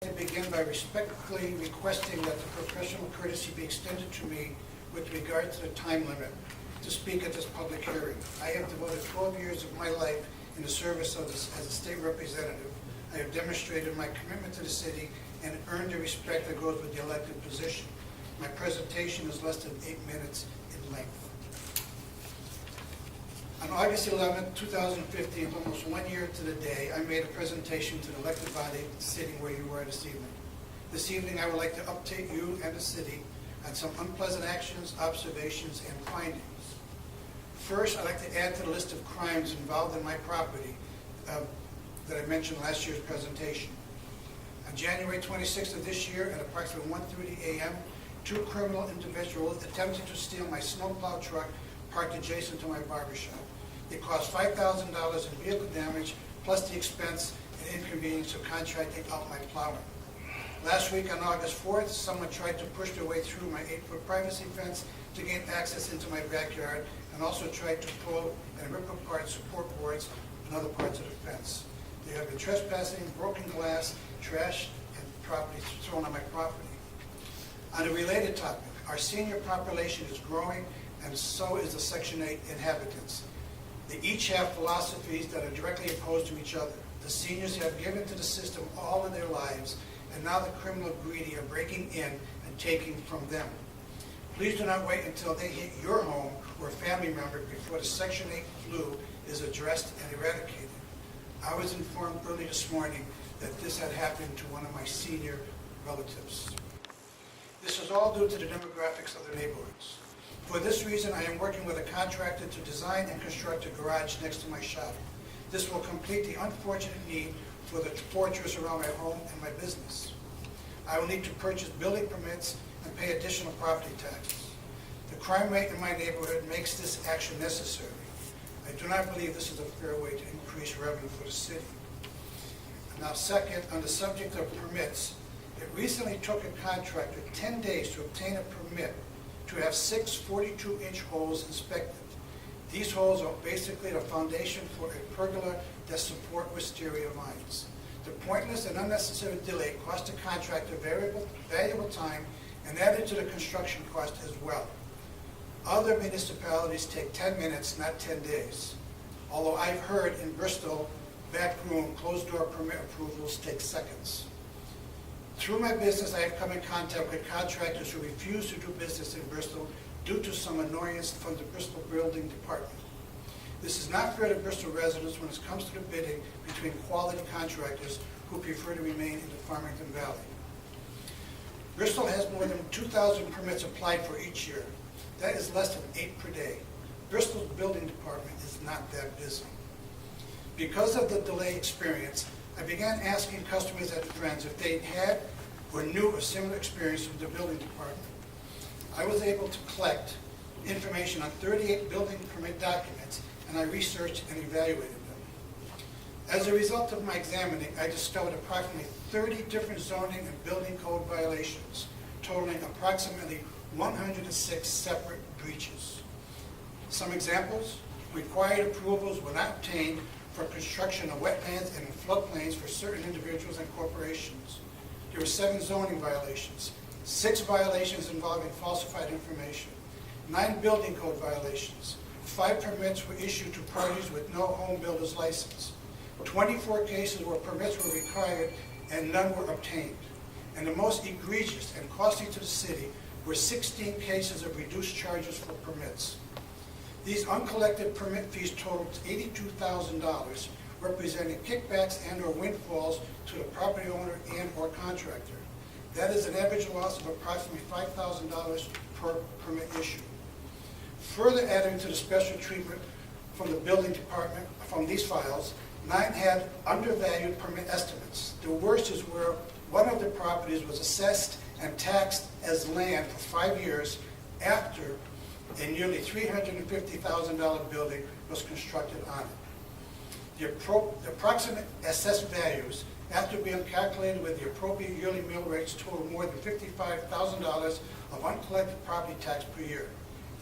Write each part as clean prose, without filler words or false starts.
To begin by respectfully requesting that the professional courtesy be extended to me with regard to the time limit to speak at this public hearing. I have devoted 12 years of my life in the service of this as a state representative. I have demonstrated my commitment to the city and earned the respect that goes with the elected position. My presentation is less than 8 minutes in length. On August 11, 2015, almost 1 year to the day, I made a presentation to the elected body sitting where you are this evening. This evening, I would like to update you and the city on some unpleasant actions, observations, and findings. First, I'd like to add to the list of crimes involved in my property that I mentioned last year's presentation. On January 26th of this year, at approximately 1:30 a.m., 2 criminal individuals attempted to steal my snowplow truck parked adjacent to my barbershop. It cost $5,000 in vehicle damage, plus the expense and inconvenience of contracting out my plowing. Last week on August 4th, someone tried to push their way through my 8-foot privacy fence to gain access into my backyard, and also tried to pull and rip apart support boards and other parts of the fence. They have been trespassing, broken glass, trash, and property thrown on my property. On a related topic, our senior population is growing, and so is the Section 8 inhabitants. They each have philosophies that are directly opposed to each other. The seniors have given to the system all of their lives, and now the criminal greedy are breaking in and taking from them. Please do not wait until they hit your home or family member before the Section 8 flu is addressed and eradicated. I was informed early this morning that this had happened to one of my senior relatives. This is all due to the demographics of the neighborhoods. For this reason, I am working with a contractor to design and construct a garage next to my shop. This will complete the unfortunate need for the fortress around my home and my business. I will need to purchase building permits and pay additional property taxes. The crime rate in my neighborhood makes this action necessary. I do not believe this is a fair way to increase revenue for the city. Now, second, on the subject of permits, it recently took a contractor 10 days to obtain a permit to have 6 42-inch holes inspected. These holes are basically the foundation for a pergola that support wisteria vines. The pointless and unnecessary delay cost the contractor valuable time and added to the construction cost as well. Other municipalities take 10 minutes, not 10 days. Although I've heard in Bristol, backroom, closed-door permit approvals take seconds. Through my business, I have come in contact with contractors who refuse to do business in Bristol due to some annoyance from the Bristol Building Department. This is not fair to Bristol residents when it comes to the bidding between quality contractors who prefer to remain in the Farmington Valley. Bristol has more than 2,000 permits applied for each year. That is less than 8 per day. Bristol's building department is not that busy. Because of the delay experience, I began asking customers and friends if they had or knew a similar experience with the building department. I was able to collect information on 38 building permit documents, and I researched and evaluated them. As a result of my examining, I discovered approximately 30 different zoning and building code violations, totaling approximately 106 separate breaches. Some examples: required approvals were not obtained for construction of wetlands and in floodplains for certain individuals and corporations. There were 7 zoning violations, 6 violations involving falsified information, 9 building code violations, 5 permits were issued to parties with no home builder's license, 24 cases where permits were required and none were obtained. And the most egregious and costly to the city were 16 cases of reduced charges for permits. These uncollected permit fees totaled $82,000, representing kickbacks and or windfalls to the property owner and or contractor. That is an average loss of approximately $5,000 per permit issue. Further adding to the special treatment from the building department from these files, 9 had undervalued permit estimates. The worst is where one of the properties was assessed and taxed as land for 5 years after a nearly $350,000 building was constructed on it. The approximate assessed values, after being calculated with the appropriate yearly mill rates, total more than $55,000 of uncollected property tax per year.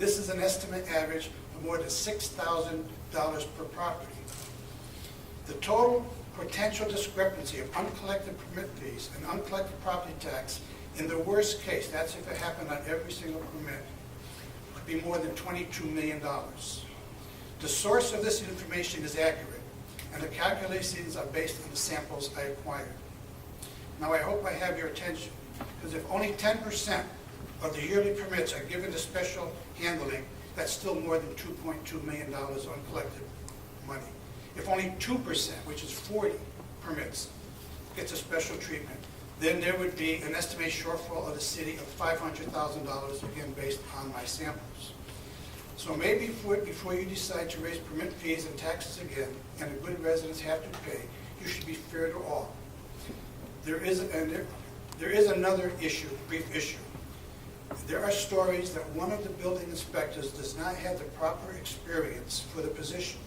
This is an estimate average of more than $6,000 per property. The total potential discrepancy of uncollected permit fees and uncollected property tax, in the worst case, that's if it happened on every single permit, would be more than $22 million. The source of this information is accurate, and the calculations are based on the samples I acquired. Now, I hope I have your attention, because if only 10% of the yearly permits are given to special handling, that's still more than $2.2 million uncollected money. If only 2%, which is 40 permits, gets a special treatment, then there would be an estimated shortfall of the city of $500,000, again, based on my samples. So maybe before you decide to raise permit fees and taxes again, and the good residents have to pay, you should be fair to all. There is another issue, brief issue. There are stories that one of the building inspectors does not have the proper experience for the position.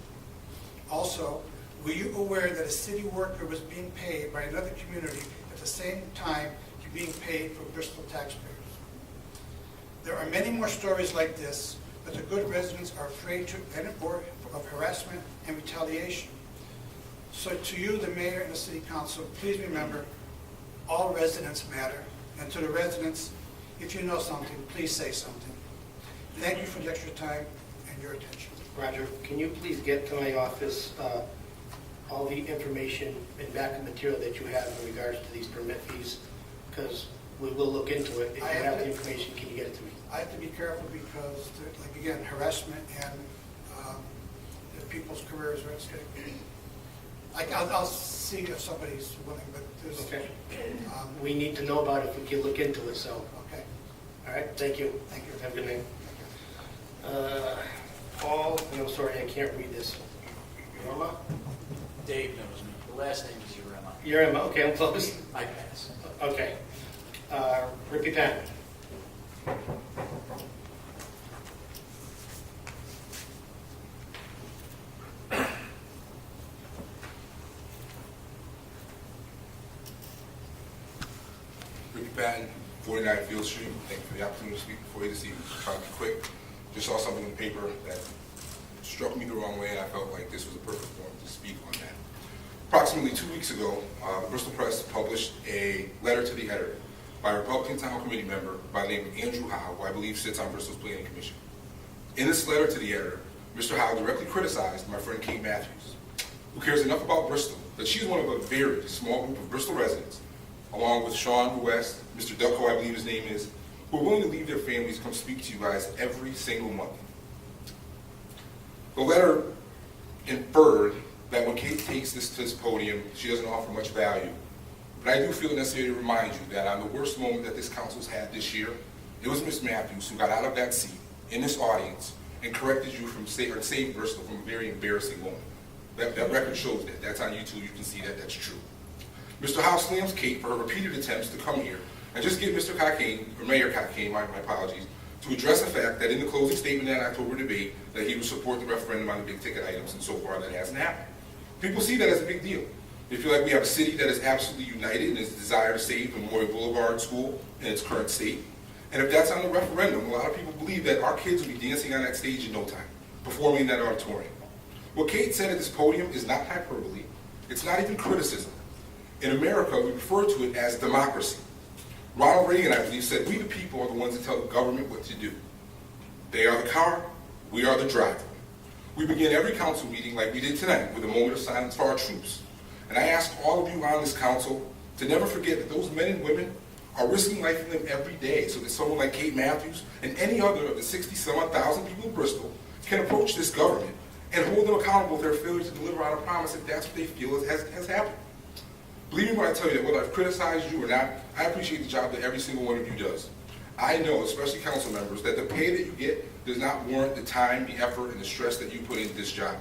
Also, were you aware that a city worker was being paid by another community at the same time being paid for Bristol taxpayers? There are many more stories like this, but the good residents are afraid of harassment and retaliation. So to you, the mayor and the city council, please remember, all residents matter. And to the residents, if you know something, please say something. Thank you for the extra time and your attention. Roger, can you please get to my office all the information and backup material that you have in regards to these permit fees? Because we will look into it. If you have the information, can you get it to me? I have to be careful because, like again, harassment and people's careers are at stake. I'll see if somebody's willing, but there's... Okay. We need to know about it if we can look into it, so. Okay. All right, thank you. Thank you. Have a good night. Paul, and I'm sorry, I can't read this. Yorma? Dave knows me. The last name is Urema. Yorma, okay, I'm close. I pass. Okay. Rippy Pan. Ricky Patton, 49 Field Street. Thank you for the opportunity to speak before you this evening. I'll try to be quick. Just saw something in the paper that struck me the wrong way, and I felt like this was a perfect forum to speak on that. Approximately 2 weeks ago, the Bristol Press published a letter to the editor by a Republican Town Committee member by the name of Andrew Howe, who I believe sits on Bristol's Planning Commission. In this letter to the editor, Mr. Howe directly criticized my friend Kate Matthews, who cares enough about Bristol that she's one of a very small group of Bristol residents, along with Sean West, Mr. Ducko, I believe his name is, who are willing to leave their families to come speak to you guys every single month. The letter inferred that when Kate takes this to this podium, she doesn't offer much value. But I do feel it necessary to remind you that on the worst moment that this council's had this year, it was Ms. Matthews who got out of that seat in this audience and corrected you from saved Bristol from a very embarrassing moment. That record shows that. That's on YouTube. You can see that. That's true. Mr. Howe slams Kate for her repeated attempts to come here and just give Mr. Cockayne, or Mayor Cockayne, my apologies, to address the fact that in the closing statement in that October debate that he would support the referendum on the big ticket items, and so far that hasn't happened. People see that as a big deal. They feel like we have a city that is absolutely united in its desire to save Memorial Boulevard School in its current state. And if that's on the referendum, a lot of people believe that our kids will be dancing on that stage in no time, performing in that auditorium. What Kate said at this podium is not hyperbole. It's not even criticism. In America, we refer to it as democracy. Ronald Reagan, I believe, said, we the people are the ones that tell the government what to do. They are the car, we are the driver. We begin every council meeting like we did tonight with a moment of silence for our troops. And I ask all of you on this council to never forget that those men and women are risking life in them every day so that someone like Kate Matthews and any other of the 60-some-odd thousand people in Bristol can approach this government and hold them accountable for their failure to deliver on a promise if that's what they feel has happened. Believe me when I tell you that whether I've criticized you or not, I appreciate the job that every single one of you does. I know, especially council members, that the pay that you get does not warrant the time, the effort, and the stress that you put into this job.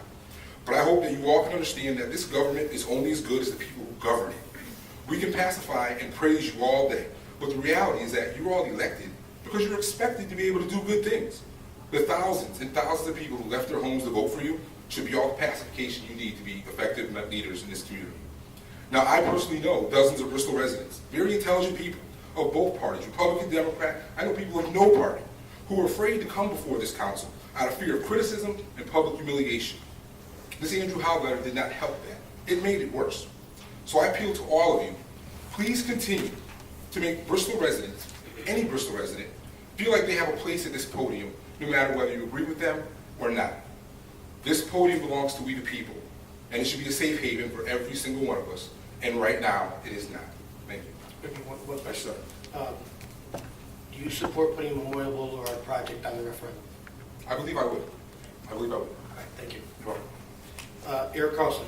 But I hope that you all can understand that this government is only as good as the people who govern it. We can pacify and praise you all day, but the reality is that you're all elected because you're expected to be able to do good things. The thousands and thousands of people who left their homes to vote for you should be all the pacification you need to be effective leaders in this community. Now, I personally know dozens of Bristol residents, very intelligent people of both parties, Republican, Democrat. I know people of no party who are afraid to come before this council out of fear of criticism and public humiliation. This Andrew Howe letter did not help that. It made it worse. So I appeal to all of you, please continue to make Bristol residents, any Bristol resident, feel like they have a place at this podium, no matter whether you agree with them or not. This podium belongs to we the people, and it should be a safe haven for every single one of us, and right now, it is not. Thank you. Maybe one Yes, question. sir. Do you support putting a memorial boulevard project on the referendum? I believe I would. I believe I would. All right, thank you. You're welcome. Eric Carlson.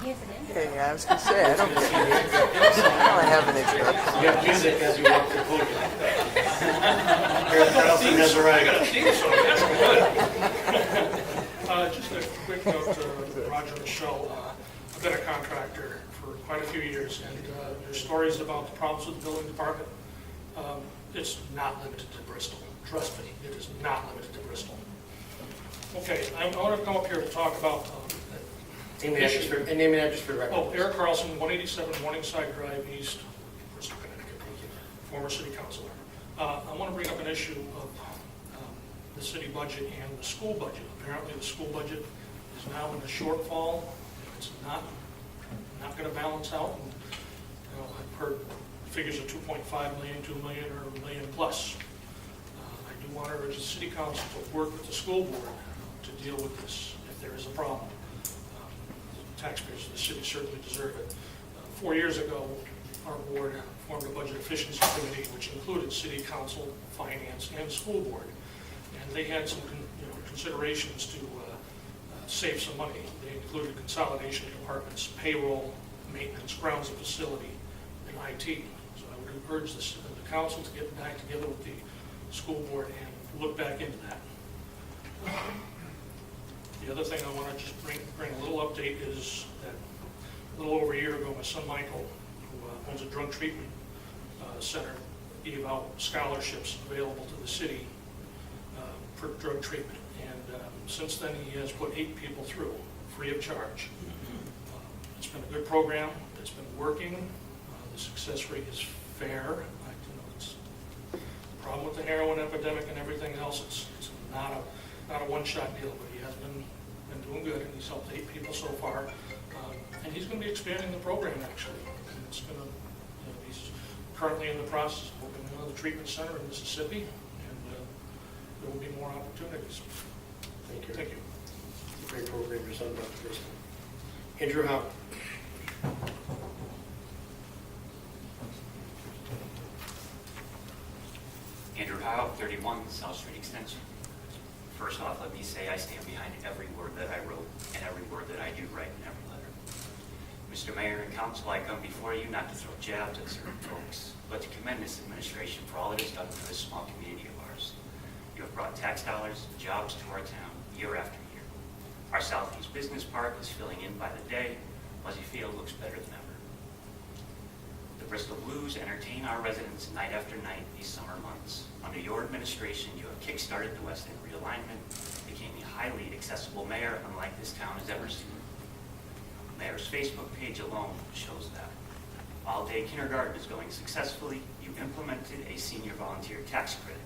Yeah, I was going to say, I don't have an introduction. You have music as you walk the podium. Eric Carlson has arrived. Just a quick note to Roger and Michelle. I've been a contractor for quite a few years, and there's stories about the problems with the building department. It's not limited to Bristol. Trust me, it is not limited to Bristol. Okay, I want to come up here to talk about Name and address for the record. Oh, Eric Carlson, 187 Morningside Drive East, Bristol, Connecticut. Former city councilor. I want to bring up an issue of the city budget and the school budget. Apparently, the school budget is now in a shortfall. It's not going to balance out. And, I've heard figures of 2.5 million, 2 million, or a million plus. I do want to urge the city council to work with the school board to deal with this if there is a problem. Taxpayers of the city certainly deserve it. 4 years ago, our board formed a budget efficiency committee, which included city council, finance, and school board. And they had some considerations to save some money. They included consolidation of departments, payroll, maintenance, grounds and facility, and IT. So I would urge the council to get back together with the school board and look back into that. The other thing I want to just bring a little update is that a little over a year ago, my son Michael, who owns a drug treatment center, gave out scholarships available to the city for drug treatment. And since then, he has put 8 people through, free of charge. It's been a good program. It's been working. The success rate is fair. It's the problem with the heroin epidemic and everything else. It's not a one-shot deal, but he has been doing good, and he's helped 8 people so far. And he's going to be expanding the program, actually. And it's going to, he's currently in the process of opening another treatment center in Mississippi, and there will be more opportunities. Thank you. Thank you. Great program, your son brought to Bristol. Andrew Howe. Andrew Howe, 31 South Street Extension. First off, let me say I stand behind every word that I wrote and every word that I do write in every letter. Mr. Mayor and Council, I come before you not to throw jabs at certain folks, but to commend this administration for all it has done for this small community of ours. You have brought tax dollars and jobs to our town year after year. Our Southeast Business Park is filling in by the day. Muzzy Field looks better than ever. The Bristol Blues entertain our residents night after night these summer months. Under your administration, you have kickstarted the West End realignment, became a highly accessible mayor unlike this town has ever seen. The mayor's Facebook page alone shows that. All-day kindergarten is going successfully. You implemented a senior volunteer tax credit.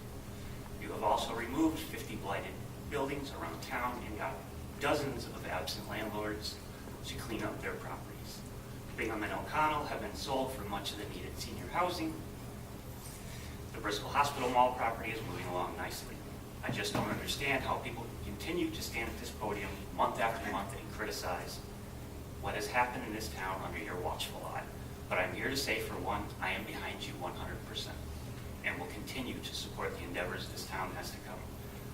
You have also removed 50 blighted buildings around town and got dozens of absent landlords to clean up their properties. Bingham and O'Connell have been sold for much of the needed senior housing. The Bristol Hospital Mall property is moving along nicely. I just don't understand how people continue to stand at this podium month after month and criticize what has happened in this town under your watchful eye. But I'm here to say, for one, I am behind you 100% and will continue to support the endeavors this town has to come.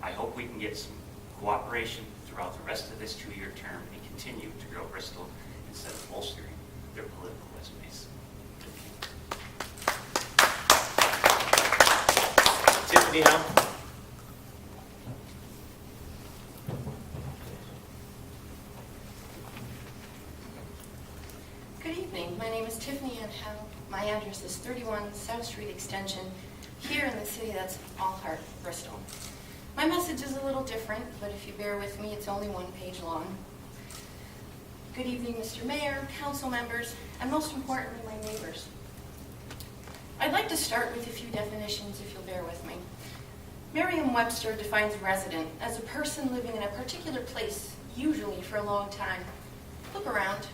I hope we can get some cooperation throughout the rest of this 2-year term and continue to grow Bristol instead of bolstering their political resumes. Tiffany Howe. Good evening. My name is Tiffany Ann Howe. My address is 31 South Street Extension, here in the city that's all heart, Bristol. My message is a little different, but if you bear with me, it's only 1 page long. Good evening, Mr. Mayor, council members, and most importantly, my neighbors. I'd like to start with a few definitions, if you'll bear with me. Merriam-Webster defines resident as a person living in a particular place usually for a long time. Look around.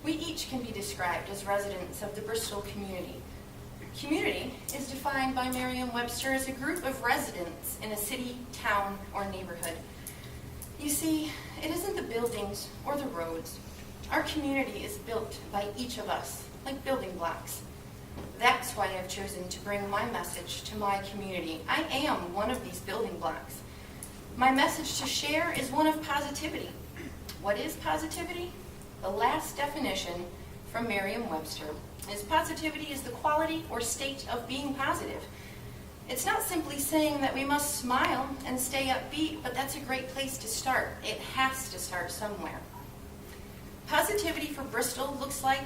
We each can be described as residents of the Bristol community. Community is defined by Merriam-Webster as a group of residents in a city, town, or neighborhood. You see, it isn't the buildings or the roads. Our community is built by each of us, like building blocks. That's why I've chosen to bring my message to my community. I am one of these building blocks. My message to share is one of positivity. What is positivity? The last definition from Merriam-Webster is positivity is the quality or state of being positive. It's not simply saying that we must smile and stay upbeat, but that's a great place to start. It has to start somewhere. Positivity for Bristol looks like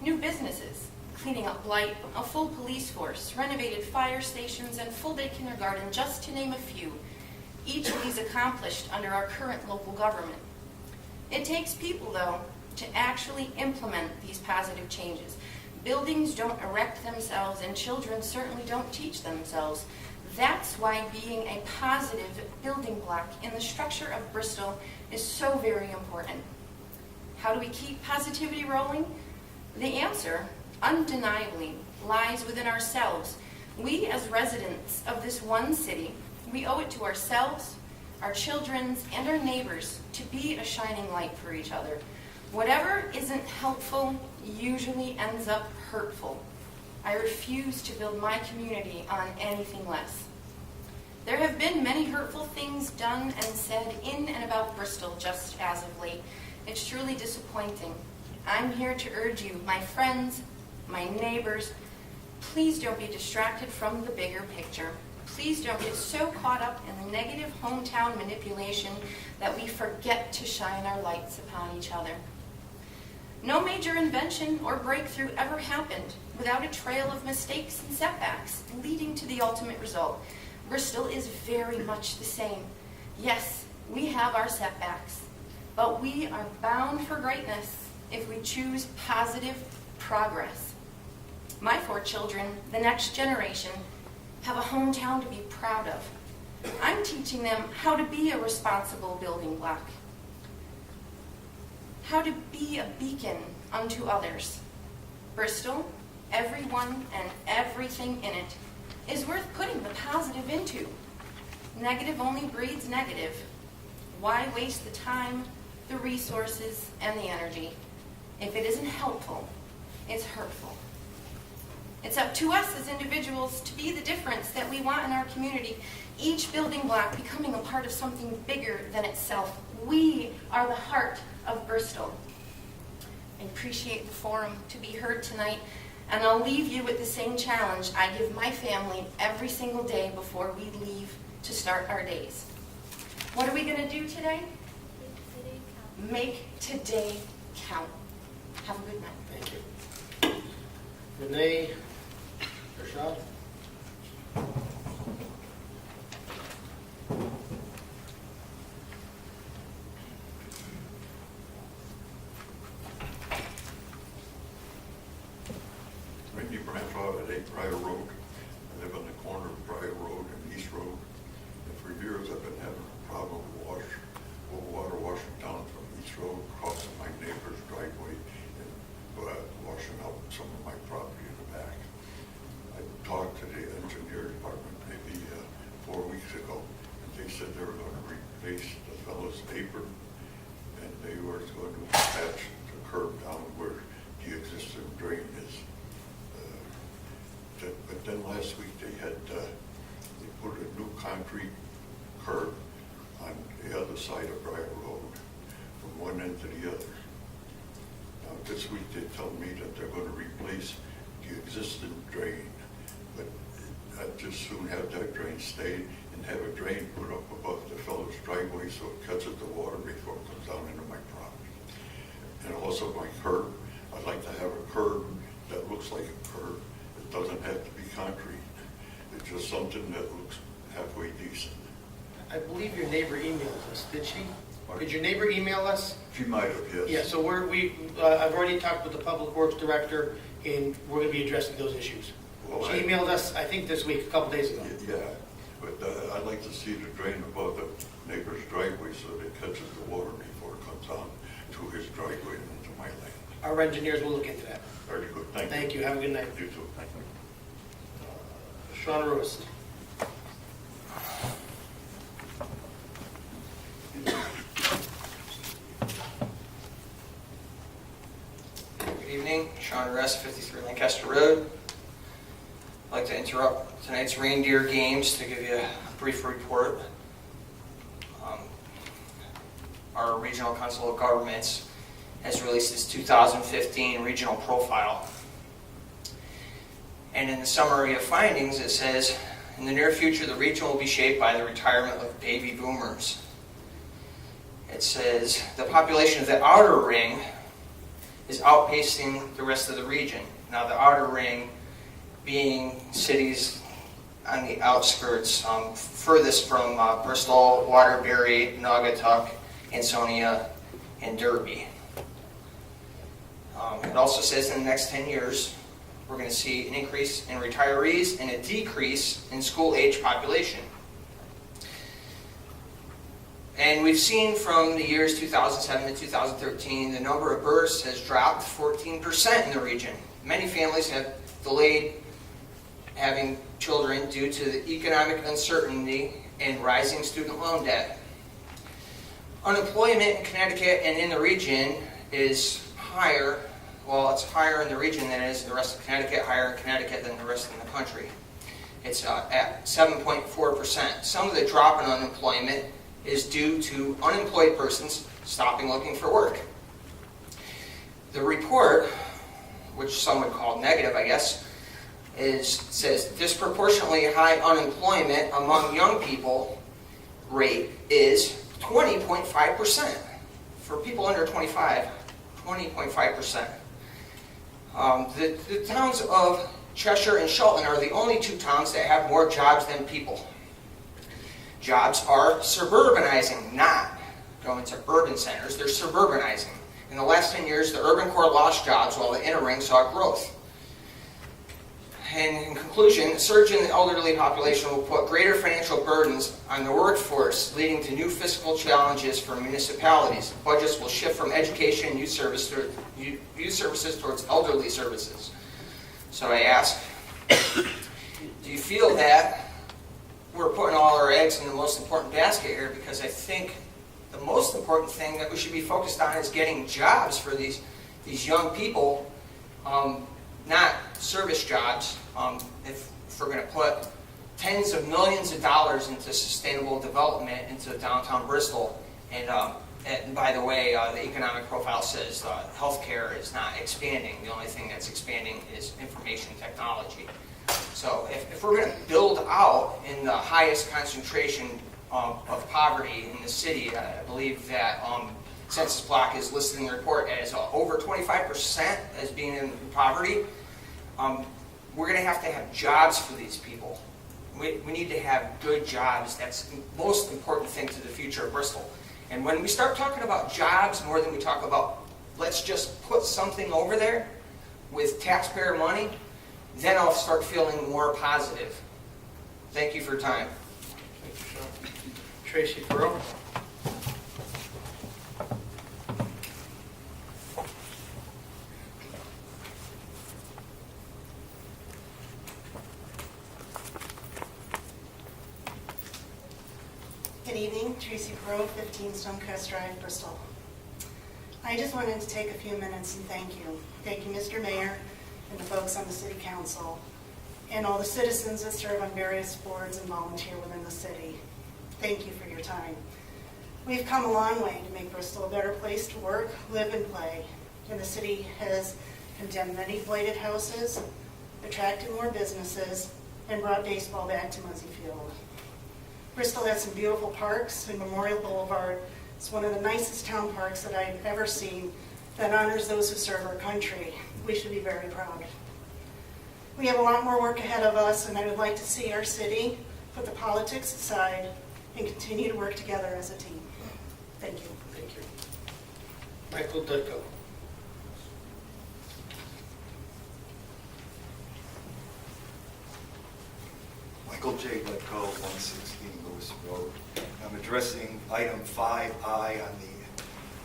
new businesses, cleaning up blight, a full police force, renovated fire stations, and full-day kindergarten, just to name a few. Each of these accomplished under our current local government. It takes people, though, to actually implement these positive changes. Buildings don't erect themselves, and children certainly don't teach themselves. That's why being a positive building block in the structure of Bristol is so very important. How do we keep positivity rolling? The answer, undeniably, lies within ourselves. We, as residents of this one city, we owe it to ourselves, our children, and our neighbors to be a shining light for each other. Whatever isn't helpful usually ends up hurtful. I refuse to build my community on anything less. There have been many hurtful things done and said in and about Bristol just as of late. It's truly disappointing. I'm here to urge you, my friends, my neighbors, please don't be distracted from the bigger picture. Please don't get so caught up in the negative hometown manipulation that we forget to shine our lights upon each other. No major invention or breakthrough ever happened without a trail of mistakes and setbacks leading to the ultimate result. Bristol is very much the same. Yes, we have our setbacks, but we are bound for greatness if we choose positive progress. My 4 children, the next generation, have a hometown to be proud of. I'm teaching them how to be a responsible building block, how to be a beacon unto others. Bristol, everyone and everything in it, is worth putting the positive into. Negative only breeds negative. Why waste the time, the resources, and the energy? If it isn't helpful, it's hurtful. It's up to us as individuals to be the difference that we want in our community, each building block becoming a part of something bigger than itself. We are the heart of Bristol. I appreciate the forum to be heard tonight, and I'll leave you with the same challenge I give my family every single day before we leave to start our days. What are we going to do today? Make today count. Have a good night. Thank you. Renee Rashad? Randy Branchow at 8 Briar Road. I live on the corner of Briar Road and East Road. And for years I've been having a problem with water washing down from East Road, crossing my neighbor's driveway and washing out some of my property in the back. I talked to the engineer department maybe 4 weeks ago, and they said they were going to replace the fellow's apron, and they were going to patch the curb down where the existing drain is. But then last week they put a new concrete curb on the other side of Briar Road, from one end to the other. Now this week they tell me that they're going to replace the existing drain, but I'd just soon have that drain stay and have a drain put up above the fellow's driveway so it catches the water before it comes down into my property. And also my curb, I'd like to have a curb that looks like a curb. It doesn't have to be concrete. It's just something that looks halfway decent. I believe your neighbor emailed us, did she? Did your neighbor email us? She might have, yes. Yeah, so I've already talked with the Public Works Director, and we're going to be addressing those issues. Well, She emailed us, I think this week, a couple days ago. Yeah, But I'd like to see the drain above the neighbor's driveway so that it catches the water before it comes down to his driveway and into my land. Our engineers will look into that. Very good, thank you. Thank you, have a good night. You too. Sean Roast. Good evening, Sean Rest, 53 Lancaster Road. I'd like to interrupt tonight's reindeer games to give you a brief report. Our Regional Council of Governments has released its 2015 regional profile. And in the summary of findings, it says, in the near future, the region will be shaped by the retirement of baby boomers. It says, the population of the outer ring is outpacing the rest of the region. Now, the outer ring being cities on the outskirts, furthest from Bristol, Waterbury, Naugatuck, Ansonia, and Derby. It also says in the next 10 years, we're going to see an increase in retirees and a decrease in school-age population. And we've seen from the years 2007 to 2013, the number of births has dropped 14% in the region. Many families have delayed having children due to the economic uncertainty and rising student loan debt. Unemployment in Connecticut and in the region is higher. Well, it's higher in the region than it is in the rest of Connecticut, higher in Connecticut than the rest of the country. It's at 7.4%. Some of the drop in unemployment is due to unemployed persons stopping looking for work. The report, which some would call negative, I guess, says disproportionately high unemployment among young people rate is 20.5%. For people under 25, 20.5%. The towns of Cheshire and Shelton are the only two towns that have more jobs than people. Jobs are suburbanizing, not going to urban centers. They're suburbanizing. In the last 10 years, the urban core lost jobs while the inner ring saw growth. And in conclusion, the surge in the elderly population will put greater financial burdens on the workforce, leading to new fiscal challenges for municipalities. Budgets will shift from education and youth services towards elderly services. So I ask, do you feel that we're putting all our eggs in the most important basket here? Because I think the most important thing that we should be focused on is getting jobs for these young people, not service jobs. If we're going to put tens of millions of dollars into sustainable development into downtown Bristol, and by the way, the economic profile says healthcare is not expanding. The only thing that's expanding is information technology. So if we're going to build out in the highest concentration of poverty in the city, I believe that Census Block is listed in the report as over 25% as being in poverty. We're going to have jobs for these people. We need to have good jobs. That's the most important thing to the future of Bristol. And when we start talking about jobs more than we talk about let's just put something over there with taxpayer money, then I'll start feeling more positive. Thank you for your time. Thank you, Sean. Tracy Farrell. Good evening, Tracy Perot, 15 Stonecrest Drive, Bristol. I just wanted to take a few minutes and thank you. Thank you, Mr. Mayor, and the folks on the City Council, and all the citizens that serve on various boards and volunteer within the city. Thank you for your time. We've come a long way to make Bristol a better place to work, live, and play. And the city has condemned many blighted houses, attracted more businesses, and brought baseball back to Muzzy Field. Bristol has some beautiful parks, and Memorial Boulevard is one of the nicest town parks that I've ever seen that honors those who serve our country. We should be very proud. We have a lot more work ahead of us, and I would like to see our city put the politics aside and continue to work together as a team. Thank you. Thank you. Michael Dutko. Mike Michael J. Butko, 116 Lewis Road. I'm addressing item 5I on the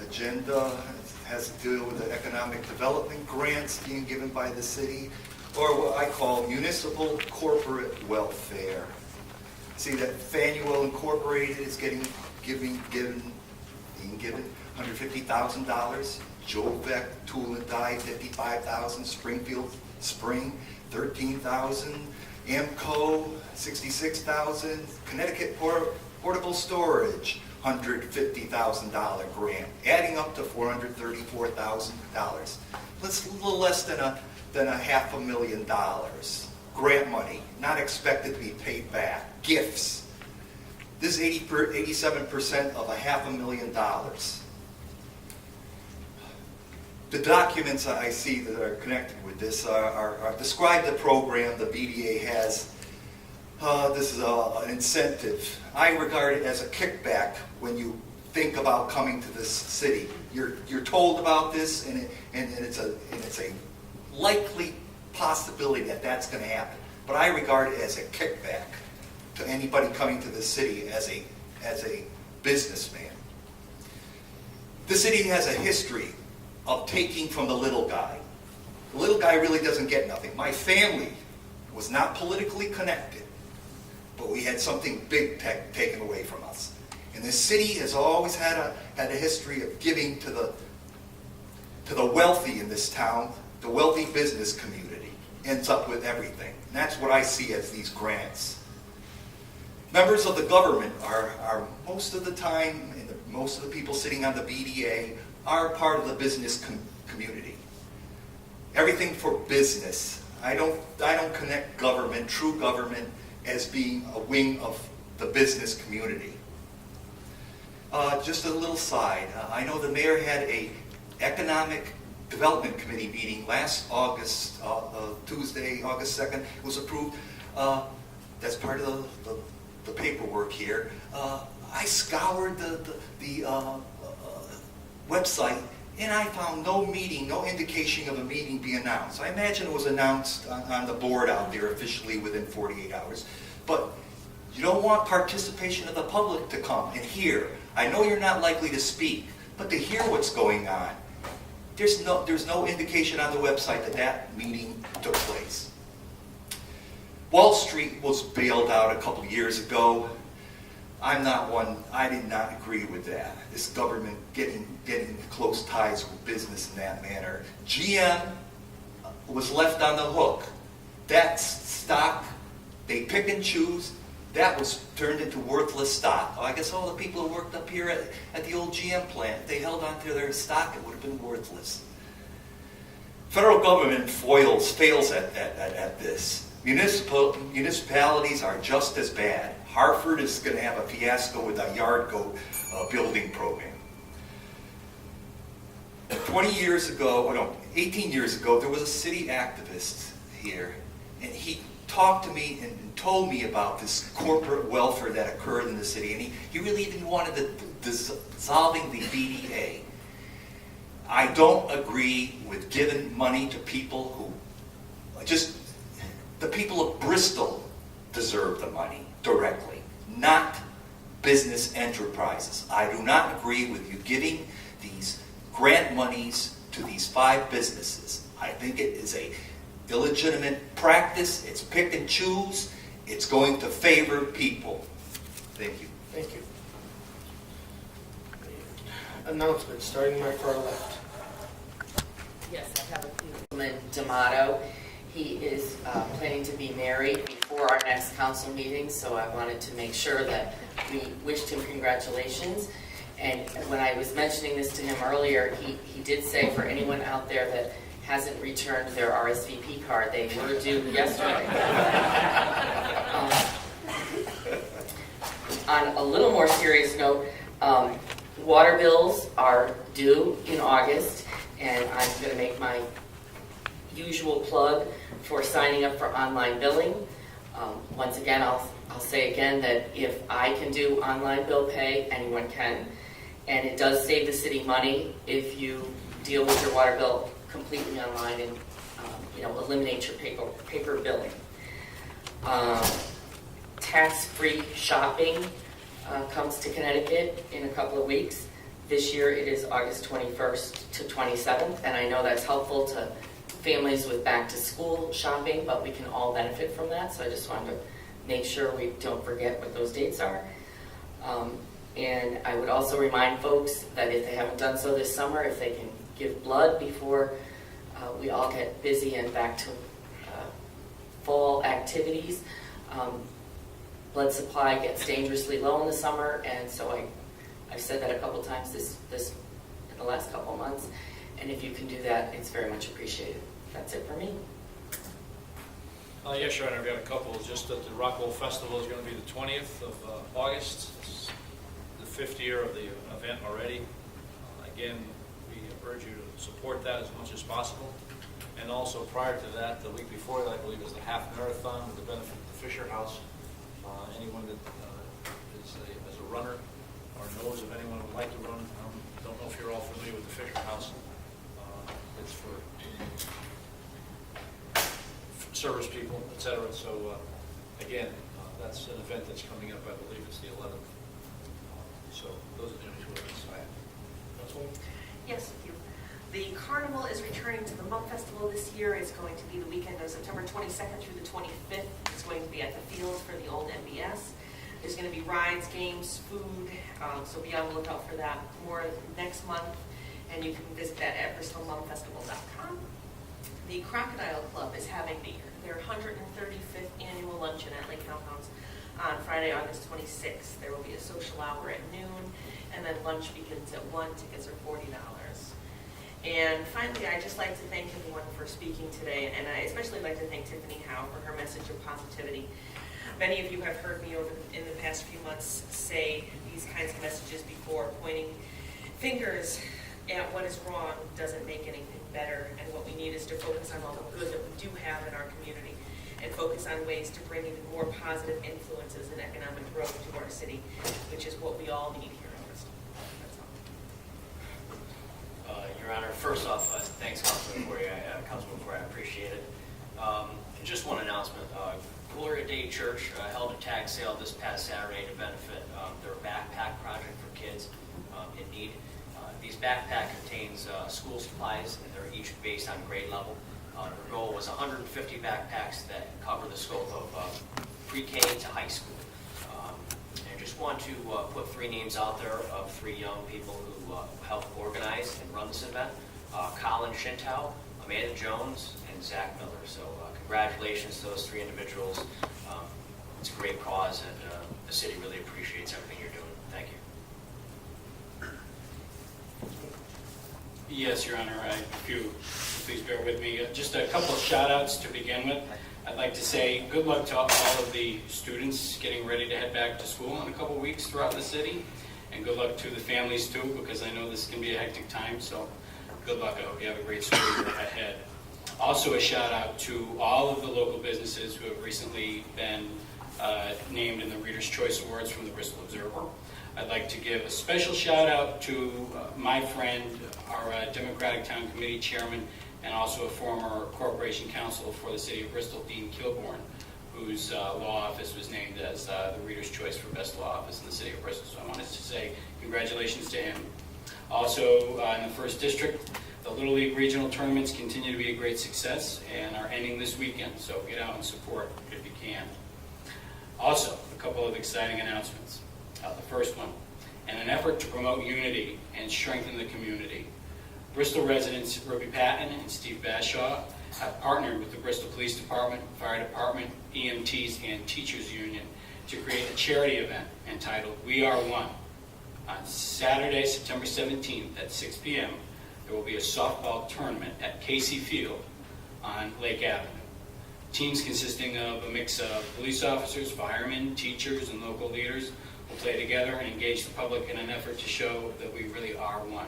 agenda. It has to deal with the economic development grants being given by the city, or what I call municipal corporate welfare. See that Fanuel Incorporated is being given $150,000. Jovec Tool and Die, $55,000. Springfield Spring, $13,000. Amco, $66,000. Connecticut Portable Storage, $150,000 grant, adding up to $434,000. That's a little less than a $500,000 grant money, not expected to be paid back. Gifts. This is 87% of $500,000. The documents I see that are connected with this are describe the program the BDA has. This is an incentive. I regard it as a kickback when you think about coming to this city. You're told about this, and it's a likely possibility that that's going to happen. But I regard it as a kickback to anybody coming to the city as a businessman. The city has a history of taking from the little guy. The little guy really doesn't get nothing. My family was not politically connected, but we had something big taken away from us. And the city has always had a history of giving to the wealthy in this town. The wealthy business community ends up with everything. And that's what I see as these grants. Members of the government are most of the time, and most of the people sitting on the BDA are part of the business community. Everything for business. I don't connect government, true government, as being a wing of the business community. Just a little side. I know the mayor had a economic development committee meeting last August, Tuesday, August 2nd. It was approved. That's part of the paperwork here. I scoured the website, and I found no meeting, no indication of a meeting being announced. I imagine it was announced on the board out there officially within 48 hours. But you don't want participation of the public to come and hear. I know you're not likely to speak, but to hear what's going on. There's no indication on the website that meeting took place. Wall Street was bailed out a couple years ago. I did not agree with that. This government getting close ties with business in that manner. GM was left on the hook. That stock, they pick and choose. That was turned into worthless stock. I guess all the people who worked up here at the old GM plant, if they held on to their stock, it would have been worthless. Federal government fails at this. Municipalities are just as bad. Hartford is going to have a fiasco with a yard goat building program. 18 years ago, there was a city activist here, and he talked to me and told me about this corporate welfare that occurred in the city, and he really even wanted dissolving the BDA. I don't agree with giving money to people who the people of Bristol deserve the money directly, not business enterprises. I do not agree with you giving these grant monies to these 5 businesses. I think it is a illegitimate practice. It's pick and choose. It's going to favor people. Thank you. Thank you. Announcements, starting my far left. Yes, I have a few. D'Amato. He is planning to be married before our next council meeting, so I wanted to make sure that we wished him congratulations. And when I was mentioning this to him earlier, he did say for anyone out there that hasn't returned their RSVP card, they were due yesterday. On a little more serious note, water bills are due in August, and I'm going to make my usual plug for signing up for online billing. Once again, I'll say again that if I can do online bill pay, anyone can. And it does save the city money if you deal with your water bill completely online and eliminate your paper billing. tax-free shopping comes to Connecticut in a couple of weeks. This year it is August 21st to 27th, and I know that's helpful to families with back-to-school shopping, but we can all benefit from that, so I just wanted to make sure we don't forget what those dates are. And I would also remind folks that if they haven't done so this summer, if they can give blood before we all get busy and back to fall activities. Blood supply gets dangerously low in the summer, and so I've said that a couple times this in the last couple of months, and if you can do that, it's very much appreciated. That's it for me. Yes, Sharon, I've got a couple. Just that the Rockwell Festival is going to be the 20th of August. It's the 5th year of the event already. Again, we urge you to support that as much as possible. And also prior to that, the week before that, I believe, is the half marathon with the benefit of the Fisher House. Anyone that is a runner or knows of anyone who would like to run, I don't know if you're all familiar with the Fisher House. It's for service people, etc. So again, that's an event that's coming up. I believe it's the 11th. So those are the only two events I have. That's all. Yes, thank you. The carnival is returning to the Monk Festival this year. It's going to be the weekend of September 22nd through the 25th. It's going to be at the field for the old MBS. There's going to be rides, games, food, so be on the lookout for that more next month. And you can visit that at bristolmonkfestival.com. The Crocodile Club is having their 135th annual luncheon at Lake Compounds on Friday, August 26th. There will be a social hour at noon, and then lunch begins at 1. Tickets are $40. And finally, I'd just like to thank everyone for speaking today, and I especially like to thank Tiffany Howe for her message of positivity. Many of you have heard me in the past few months say these kinds of messages before. Pointing fingers at what is wrong doesn't make anything better, and what we need is to focus on all the good that we do have in our community and focus on ways to bring even more positive influences and economic growth to our city, which is what we all need here in Bristol. That's all. Your Honor, first off, thanks, Councilman Corey, I appreciate it. Just one announcement. Gloria Day Church held a tag sale this past Saturday to benefit their backpack project for kids in need. These backpack contains school supplies, and they're each based on grade level. Their goal was 150 backpacks that cover the scope of pre-K to high school. And just want to put 3 names out there of 3 young people who helped organize and run this event. Colin Shintow, Amanda Jones, and Zach Miller. So congratulations to those 3 individuals. It's a great cause, and the city really appreciates everything you're doing. Thank you. Yes, Your Honor, if you please bear with me. Just a couple of shout outs to begin with. I'd like to say good luck to all of the students getting ready to head back to school in a couple of weeks throughout the city. And good luck to the families too, because I know this can be a hectic time, so good luck. I hope you have a great school year ahead. Also a shout out to all of the local businesses who have recently been named in the Reader's Choice Awards from the Bristol Observer. I'd like to give a special shout out to my friend, our Democratic Town Committee Chairman, and also a former Corporation Counsel for the City of Bristol, Dean Kilborn, whose law office was named as the Reader's Choice for Best Law Office in the City of Bristol. So I wanted to say congratulations to him. Also, in the 1st District, the Little League regional tournaments continue to be a great success and are ending this weekend, so get out and support if you can. Also, a couple of exciting announcements. The first one, in an effort to promote unity and strengthen the community, Bristol residents Ruby Patton and Steve Bashaw have partnered with the Bristol Police Department, Fire Department, EMTs, and Teachers Union to create a charity event entitled We Are One. On Saturday, September 17th at 6 p.m., there will be a softball tournament at Casey Field on Lake Avenue. Teams consisting of a mix of police officers, firemen, teachers, and local leaders will play together and engage the public in an effort to show that we really are one.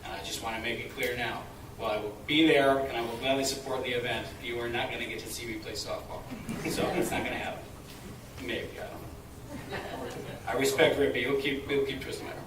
And I just want to make it clear now, while I will be there and I will gladly support the event, you are not going to get to see me play softball. So it's not going to happen. Maybe, I don't know. I respect Rippy. He'll keep twisting my arm.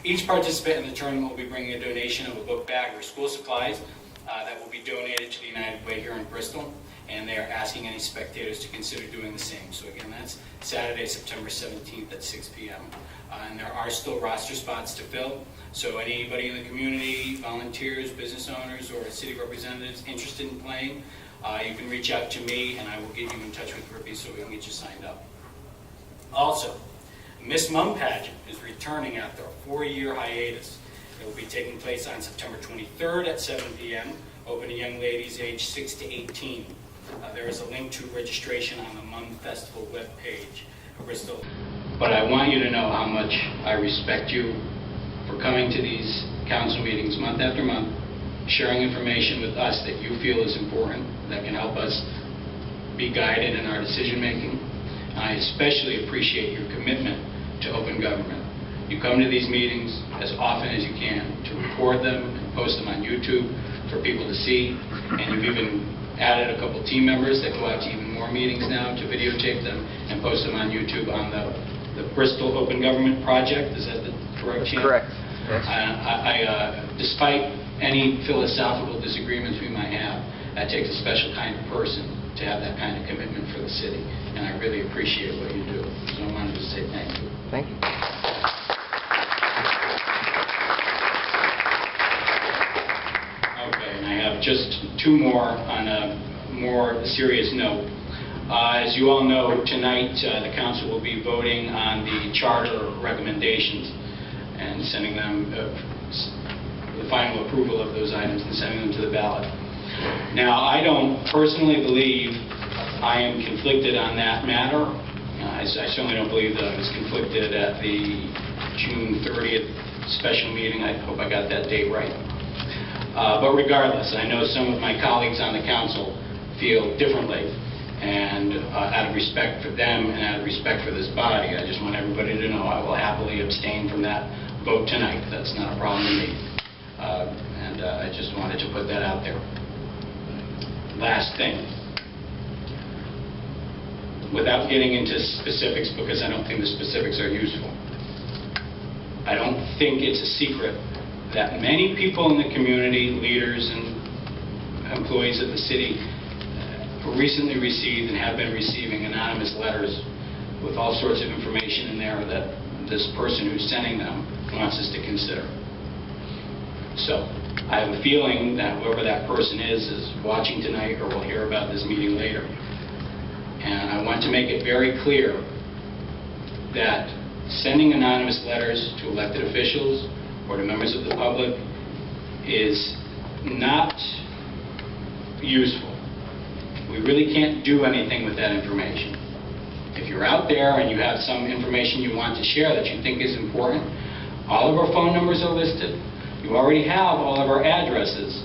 Each participant in the tournament will be bringing a donation of a book bag or school supplies that will be donated to the United Way here in Bristol. and they're asking any spectators to consider doing the same. So again, that's Saturday, September 17th at 6 p.m. And there are still roster spots to fill, so anybody in the community, volunteers, business owners, or city representatives interested in playing, you can reach out to me and I will get you in touch with Rippy so we can get you signed up. Also, Miss Mum Pageant is returning after a 4-year hiatus. It will be taking place on September 23rd at 7 p.m., open to young ladies aged 6 to 18. There is a link to registration on the Mum Festival webpage of Bristol. But I want you to know how much I respect you for coming to these council meetings month after month, sharing information with us that you feel is important, that can help us be guided in our decision making. I especially appreciate your commitment to open government. You come to these meetings as often as you can to record them and post them on YouTube for people to see, and you've even added a couple team members that go out to even more meetings now to videotape them and post them on YouTube on the Bristol Open Government Project. Is that the correct channel? Correct. Yes. Despite any philosophical disagreements we might have, that takes a special kind of person to have that kind of commitment for the city, and I really appreciate what you do. So I wanted to say thank you. Thank you. Okay, and I have just two more on a more serious note. As you all know, tonight the council will be voting on the charter recommendations and sending them the final approval of those items and sending them to the ballot. Now, I don't personally believe I am conflicted on that matter. I certainly don't believe that I was conflicted at the June 30th special meeting. I hope I got that date right. But regardless, I know some of my colleagues on the council feel differently. And out of respect for them and out of respect for this body, I just want everybody to know I will happily abstain from that vote tonight. That's not a problem to me. I just wanted to put that out there. Last thing. Without getting into specifics, because I don't think the specifics are useful, I don't think it's a secret that many people in the community, leaders and employees of the city, recently received and have been receiving anonymous letters with all sorts of information in there that this person who's sending them wants us to consider. So I have a feeling that whoever that person is watching tonight or will hear about this meeting later. And I want to make it very clear that sending anonymous letters to elected officials or to members of the public is not useful. We really can't do anything with that information. If you're out there and you have some information you want to share that you think is important, all of our phone numbers are listed. You already have all of our addresses,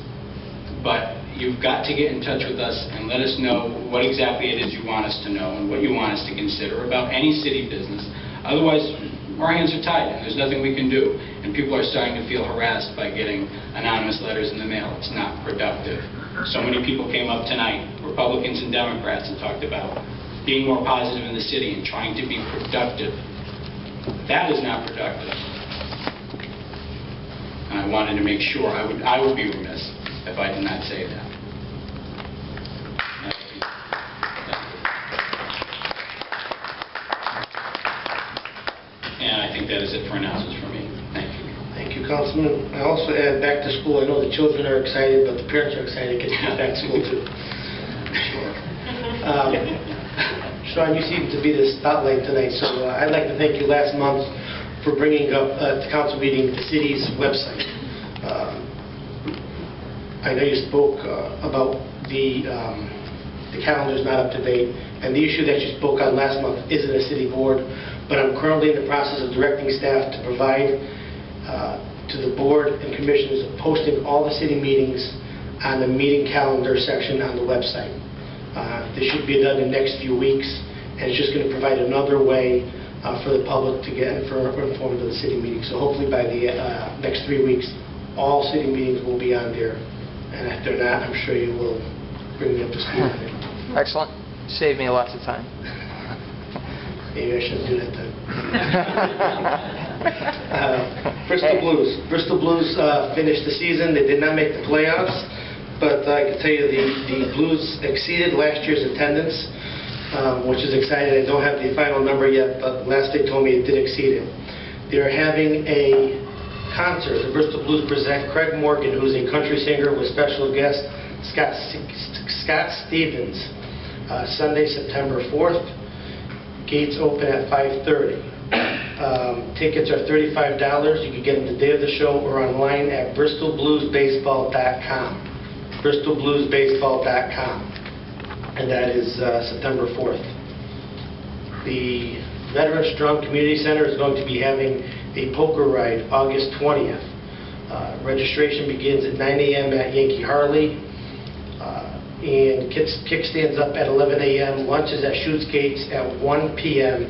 but you've got to get in touch with us and let us know what exactly it is you want us to know and what you want us to consider about any city business. Otherwise, our hands are tied and there's nothing we can do. And people are starting to feel harassed by getting anonymous letters in the mail. It's not productive. So many people came up tonight, Republicans and Democrats, and talked about being more positive in the city and trying to be productive. That is not productive. And I wanted to make sure I would be remiss if I did not say that. And I think that is it for announcements from me. Thank you. Thank you, Councilman. I also add back to school. I know the children are excited, but the parents are excited to get back to school too. Sure. Sean, you seem to be the spotlight tonight, so I'd like to thank you last month for bringing up at the council meeting the city's website. I know you spoke about the calendar's not up to date, and the issue that you spoke on last month isn't a city board, but I'm currently in the process of directing staff to provide to the board and commissioners posting all the city meetings on the meeting calendar section on the website. This should be done in the next few weeks, and it's just going to provide another way for the public to get informed of the city meetings. So hopefully by the next 3 weeks, all city meetings will be on there. And if they're not, I'm sure you will bring me up to speed on it. Excellent. Saved me lots of time. Maybe I shouldn't do that then. Bristol Blues. Bristol Blues finished the season. They did not make the playoffs. but I can tell you the Blues exceeded last year's attendance, which is exciting. I don't have the final number yet, but last they told me it did exceed it. They're having a concert. The Bristol Blues present Craig Morgan, who's a country singer, with special guest Scott Stevens, Sunday, September 4th. Gates open at 5:30. Tickets are $35. You can get them the day of the show or online at bristolbluesbaseball.com. bristolbluesbaseball.com. And that is September 4th. The Veterans Strong Community Center is going to be having a poker ride August 20th. Registration begins at 9 a.m. at Yankee Harley. And kickstands up at 11 a.m. Lunch is at Chutes Gates at 1 p.m.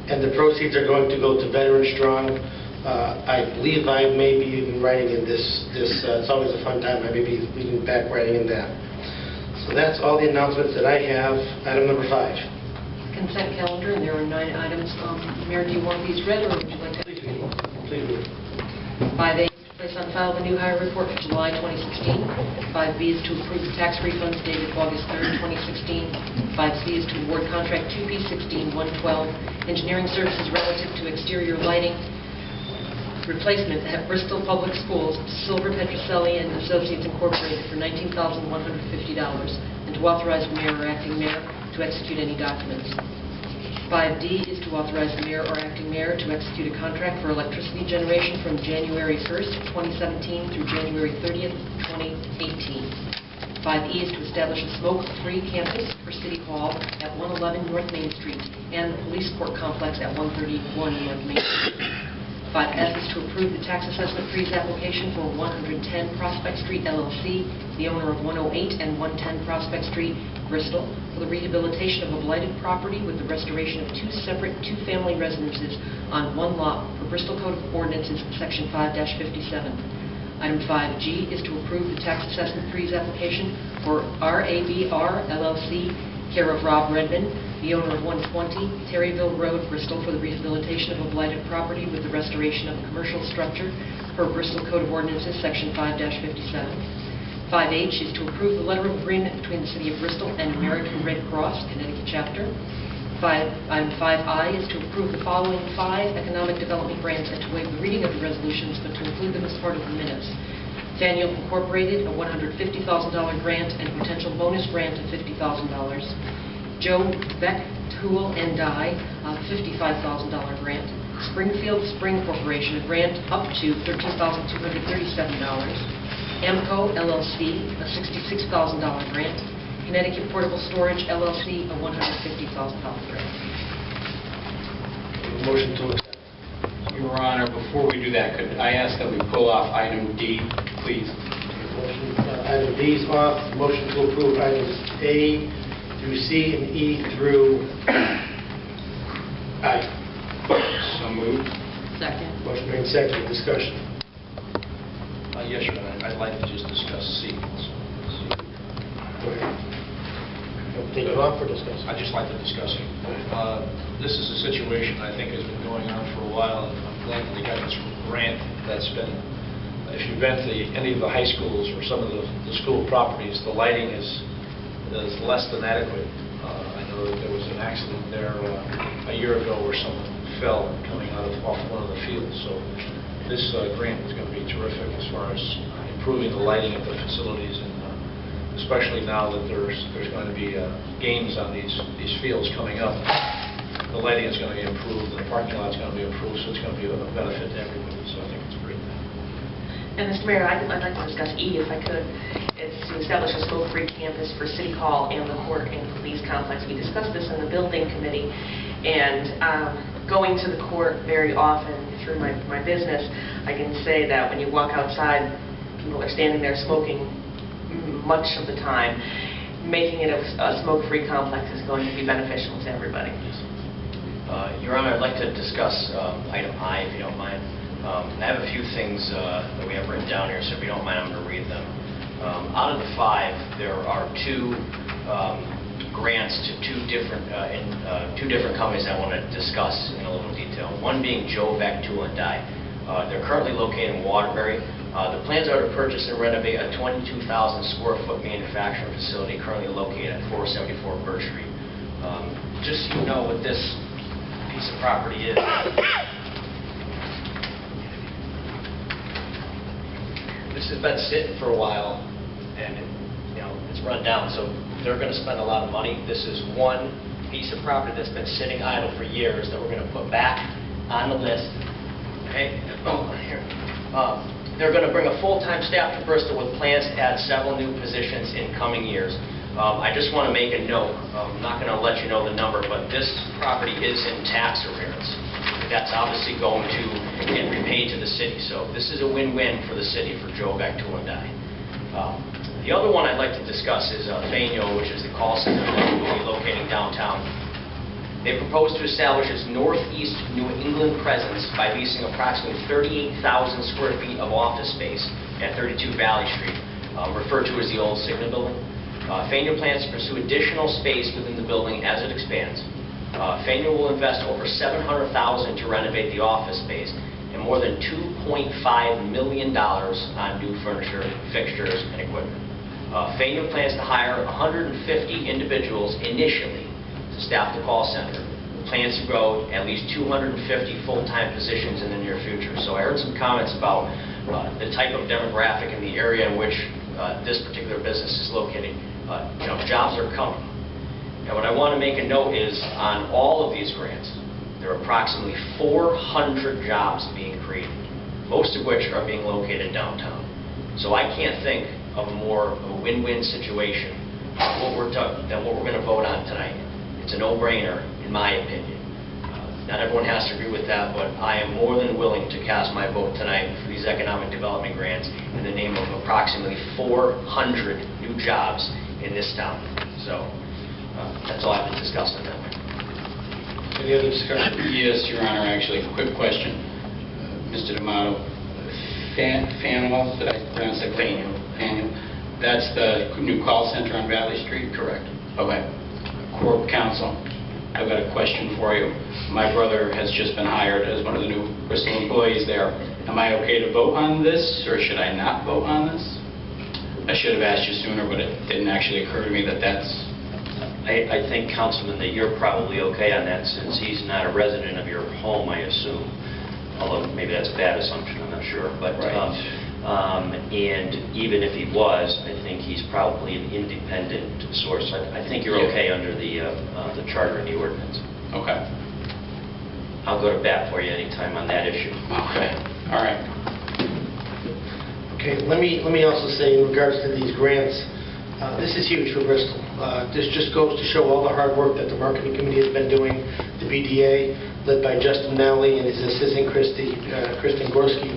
And the proceeds are going to go to Veteran Strong. I believe I may be even writing in this. It's always a fun time. I may be leading back writing in that. So that's all the announcements that I have. Item number 5. Consent calendar, and there are 9 items. Mayor, do you want these read, or would you like to? Please do. 5A, place on file the new hire report for July 2016. 5B is to approve the tax refunds dated August 3rd, 2016. 5C is to award contract 2P16-112, engineering services relative to exterior lighting replacement at Bristol Public Schools, Silver Petroselli and Associates Incorporated for $19,150, and to authorize the mayor or acting mayor to execute any documents. 5D is to authorize the mayor or acting mayor to execute a contract for electricity generation from January 1st, 2017 through January 30th, 2018. 5E is to establish a smoke-free campus for City Hall at 111 North Main Street and the police court complex at 131 North Main Street. 5F is to approve the tax assessment freeze application for 110 Prospect Street LLC, the owner of 108 and 110 Prospect Street, Bristol, for the rehabilitation of a blighted property with the restoration of 2 separate 2-family residences on 1 lot for Bristol Code of Ordinances, Section 5-57. Item 5G is to approve the tax assessment freeze application for RABR LLC, care of Rob Redmond, the owner of 120 Terryville Road, Bristol, for the rehabilitation of a blighted property with the restoration of a commercial structure per Bristol Code of Ordinances, Section 5-57. 5H is to approve the letter of agreement between the City of Bristol and American Red Cross, Connecticut Chapter. Item 5I is to approve the following 5 economic development grants and to waive the reading of the resolutions, but to include them as part of the minutes. Faneuil Incorporated, a $150,000 grant and a potential bonus grant of $50,000. Joe Beck Tool and Die, a $55,000 grant. Springfield Spring Corporation, a grant up to $13,237. AMCO LLC, a $66,000 grant. Connecticut Portable Storage LLC, a $150,000 grant. Motion to accept. Your Honor, before we do that, could I ask that we pull off item D, please? Motion, item D is off. Motion to approve items A through C and E through I. So moved. Second. Motion made second. Discussion. Yes, Your Honor, I'd like to just discuss C. Go ahead. Take it off for discussion. I'd just like to discuss it. This is a situation I think has been going on for a while, and I'm glad that we got this grant that's been, if you've been to any of the high schools or some of the school properties, the lighting is less than adequate. I know that there was an accident there a year ago where someone fell coming off one of the fields. So this grant is going to be terrific as far as improving the lighting of the facilities, and especially now that there's going to be games on these fields coming up. The lighting is going to be improved, and the parking lot is going to be improved, so it's going to be a benefit to everybody. So I think it's a great thing. And Mr. Mayor, I'd like to discuss E, if I could. It's to establish a smoke-free campus for City Hall and the court and police complex. We discussed this in the building committee, and going to the court very often through my business, I can say that when you walk outside, people are standing there smoking much of the time. Making it a smoke-free complex is going to be beneficial to everybody. Your Honor, I'd like to discuss item I, if you don't mind. I have a few things that we have written down here, so if you don't mind, I'm going to read them. Out of the 5, there are 2 grants to two different companies I want to discuss in a little detail. One being Joe Beck Tool and Die. They're currently located in Waterbury. The plans are to purchase and renovate a 22,000 square foot manufacturing facility currently located at 474 Birch Street. Just so you know what this piece of property is. This has been sitting for a while, and it's run down, so they're going to spend a lot of money. This is one piece of property that's been sitting idle for years that we're going to put back on the list. Okay, here. They're going to bring a full-time staff to Bristol with plans to add several new positions in coming years. I just want to make a note. I'm not going to let you know the number, but this property is in tax arrears. That's obviously going to get repaid to the city. So this is a win-win for the city, for Joe Bactul and I. The other one I'd like to discuss is Faneuil, which is the call center that will be locating downtown. They propose to establish its northeast New England presence by leasing approximately 38,000 square feet of office space at 32 Valley Street, referred to as the old Cigna building. Faneuil plans to pursue additional space within the building as it expands. Faneuil will invest over $700,000 to renovate the office space and more than $2.5 million on new furniture, fixtures, and equipment. Faneuil plans to hire 150 individuals initially to staff the call center. Plans to grow at least 250 full-time positions in the near future. So I heard some comments about the type of demographic in the area in which this particular business is located. Jobs are coming. And what I want to make a note is on all of these grants, there are approximately 400 jobs being created, most of which are being located downtown. So I can't think of a more win-win situation than what we're going to vote on tonight. It's a no-brainer, in my opinion. Not everyone has to agree with that, but I am more than willing to cast my vote tonight for these economic development grants in the name of approximately 400 new jobs in this town. So that's all I have to discuss on that one. Any other discussion? Yes, Your Honor, actually, quick question. Mr. D'Amato, Faneuil, did I pronounce that correctly? Faneuil. That's the new call center on Valley Street? Correct. Okay. Corp Counsel, I've got a question for you. My brother has just been hired as one of the new Bristol employees there. Am I okay to vote on this, or should I not vote on this? I should have asked you sooner, but it didn't actually occur to me that that's... I think, Councilman, that you're probably okay on that since he's not a resident of your home, I assume. Although maybe that's a bad assumption, I'm not sure. But, right. And even if he was, I think he's probably an independent source. I think you're okay under the charter and the ordinance. Okay. I'll go to bat for you anytime on that issue. Okay. All right. Okay, let me also say in regards to these grants, this is huge for Bristol. This just goes to show all the hard work that the marketing committee has been doing. The BDA, led by Justin Nally and his assistant Kristen Gorski,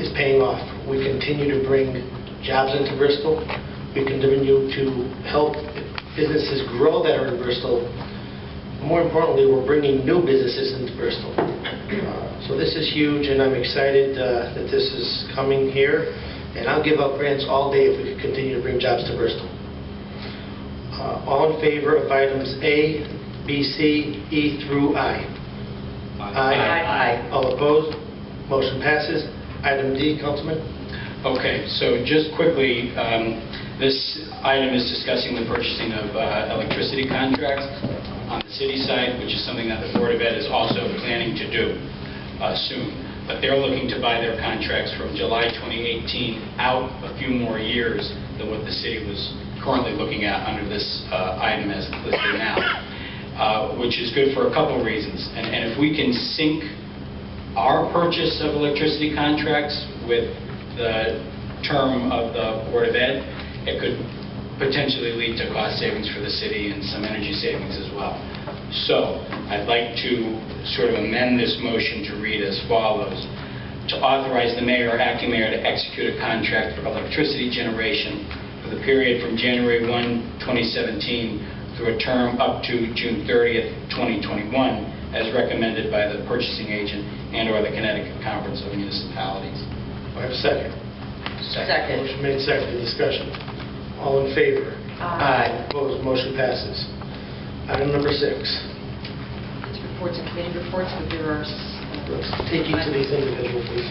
is paying off. We continue to bring jobs into Bristol. We continue to help businesses grow that are in Bristol. More importantly, we're bringing new businesses into Bristol. So this is huge, and I'm excited that this is coming here. And I'll give out grants all day if we could continue to bring jobs to Bristol. All in favor of items A, B, C, E through I? Aye. All opposed? Motion passes. Item D, Councilman. Okay, so just quickly, this item is discussing the purchasing of electricity contracts on the city side, which is something that the Board of Ed is also planning to do soon. But they're looking to buy their contracts from July 2018 out a few more years than what the city was currently looking at under this item as listed now, which is good for a couple of reasons. And if we can sync our purchase of electricity contracts with the term of the Board of Ed, it could potentially lead to cost savings for the city and some energy savings as well. So I'd like to sort of amend this motion to read as follows: to authorize the mayor or acting mayor to execute a contract for electricity generation for the period from January 1, 2017 through a term up to June 30th, 2021, as recommended by the purchasing agent and/or the Connecticut Conference of Municipalities. Do I have a second? Second. Motion made, seconded. Discussion. All in favor? Aye. Opposed? Motion passes. Item number 6. Reports and committee reports, but there are... Let's take each of these individually, please.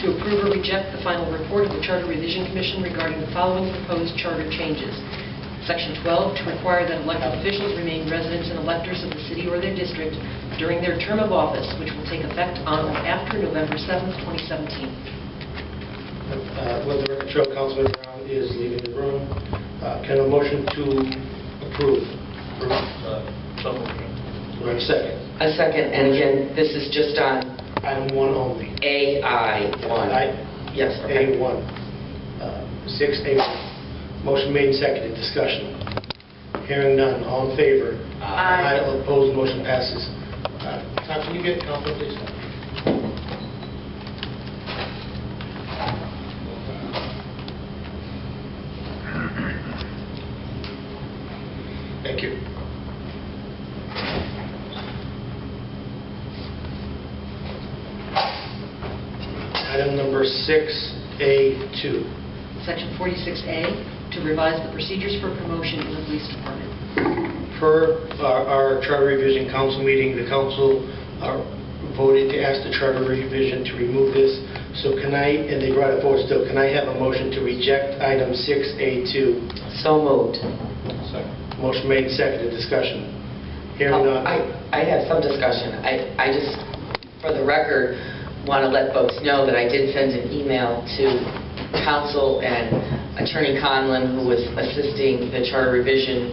to approve or reject the final report of the Charter Revision Commission regarding the following proposed charter changes. Section 12, to require that elected officials remain residents and electors of the city or their district during their term of office, which will take effect on or after November 7th, 2017. Let the record show Councilman Brown is leaving the room. Can a motion to approve? Do I have a second? A second, and again, this is just on Item 1 only. AI1. Yes, okay. A1. 6A1. Motion made and seconded. Discussion. Hearing none. All in favor? Aye. All opposed. Motion passes. Tom, can you get Councilman, please? Thank you. Item number 6A2. Section 46A, to revise the procedures for promotion in the police department. Per our Charter Revision Council meeting, the council voted to ask the Charter Revision to remove this. So can I, and they brought it forward still, can I have a motion to reject item 6A2? So moved. Motion made, seconded, discussion. Hearing none. I have some discussion. I just, for the record, want to let folks know that I did send an email to council and Attorney Conlon, who was assisting the Charter Revision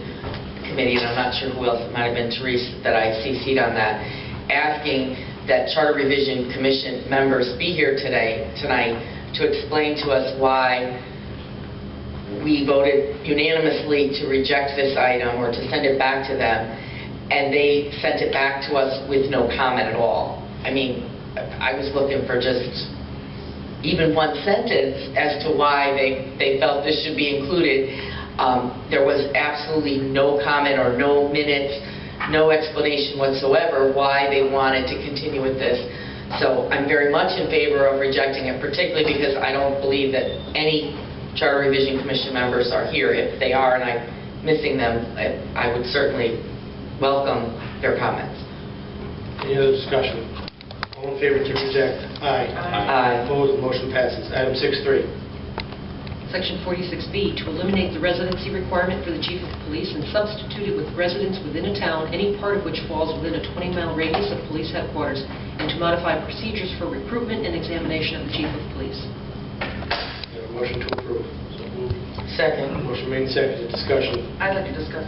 Committee, and I'm not sure who else, it might have been Therese, that I CC'd on that, asking that Charter Revision Commission members be here tonight to explain to us why we voted unanimously to reject this item or to send it back to them, and they sent it back to us with no comment at all. I mean, I was looking for just even one sentence as to why they felt this should be included. There was absolutely no comment or no minutes, no explanation whatsoever why they wanted to continue with this. So I'm very much in favor of rejecting it, particularly because I don't believe that any Charter Revision Commission members are here. If they are and I'm missing them, I would certainly welcome their comments. Any other discussion? All in favor to reject? Aye. Aye. Opposed? Motion passes. Item 6.3. Section 46B, to eliminate the residency requirement for the chief of police and substitute it with residents within a town, any part of which falls within a 20-mile radius of police headquarters, and to modify procedures for recruitment and examination of the chief of police. Motion to approve. Second. Motion made and seconded. Discussion. I'd like to discuss.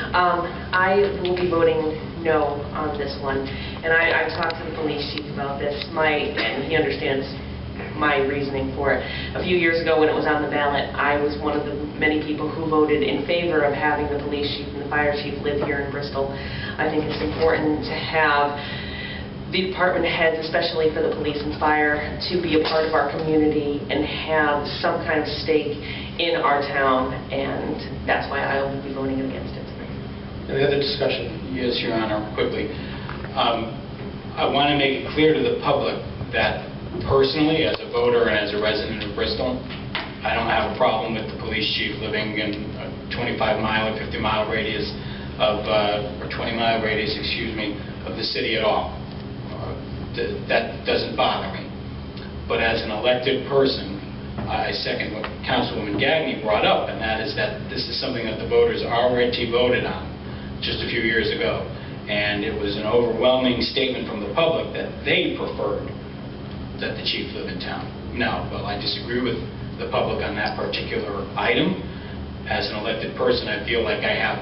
I will be voting no on this one, and I talked to the police chief about this, and he understands my reasoning for it. A few years ago when it was on the ballot, I was one of the many people who voted in favor of having the police chief and the fire chief live here in Bristol. I think it's important to have the department heads, especially for the police and fire, to be a part of our community and have some kind of stake in our town, and that's why I will be voting against it tonight. Any other discussion? Yes, Your Honor, quickly. I want to make it clear to the public that personally, as a voter and as a resident of Bristol, I don't have a problem with the police chief living in a 25-mile or 50-mile radius of, or 20-mile radius, excuse me, of the city at all. That doesn't bother me. But as an elected person, I second what Councilwoman Gagne brought up, and that is that this is something that the voters already voted on just a few years ago. And it was an overwhelming statement from the public that they preferred that the chief live in town. Now, well, I disagree with the public on that particular item. As an elected person, I feel like I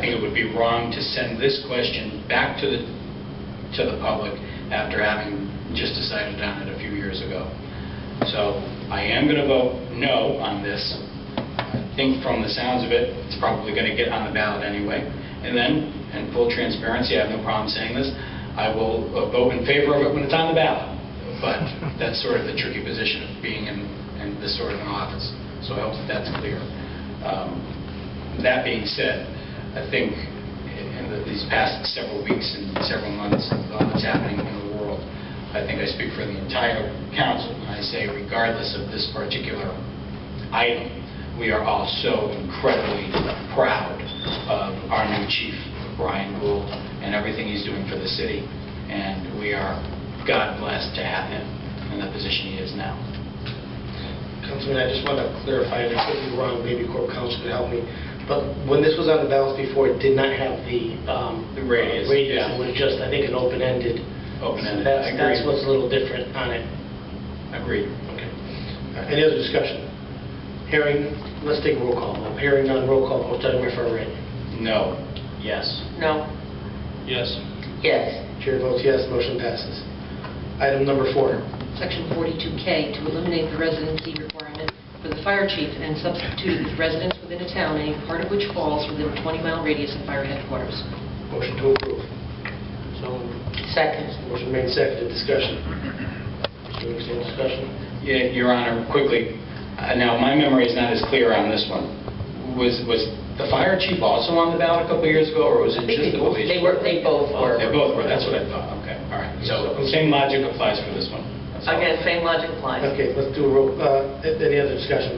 think it would be wrong to send this question back to the public after having just decided on it a few years ago. So I am going to vote no on this. I think from the sounds of it, it's probably going to get on the ballot anyway. And then, in full transparency, I have no problem saying this, I will vote in favor of it when it's on the ballot. But that's sort of the tricky position of being in this sort of an office. So I hope that that's clear. That being said, I think in these past several weeks and several months and all that's happening in the world, I think I speak for the entire council when I say regardless of this particular item, we are all so incredibly proud of our new chief, Brian Gould, and everything he's doing for the city. And we are God blessed to have him. in the position he is now. Councilman, I just want to clarify, and I could be wrong, maybe Corp Counsel could help me, but when this was on the balance before, it did not have the radius, radius. yeah. It was just, I think, an open-ended. Open-ended, That's I agree. that's what's a little different on it. Agreed. Okay. Any other discussion? Hearing, let's take a roll call vote. Hearing none, roll call vote, starting with Referee. No. Yes. No. Yes. Yes. Chair votes yes, motion passes. Item number 4. Section 42K, to eliminate the residency requirement for the fire chief and substitute it with residents within a town, any part of which falls within a 20-mile radius of fire headquarters. Motion to approve. So, Second. motion made, seconded, discussion. Mr. Livingston, discussion? Yeah, Your Honor, quickly, now my memory is not as clear on this one. Was the fire chief also on the ballot a couple of years ago, or was it just the police? They both were. They both were, that's what I thought, okay, all right. So the same logic applies for this one. That's all. Again, same logic applies. Okay, let's do a roll, any other discussion?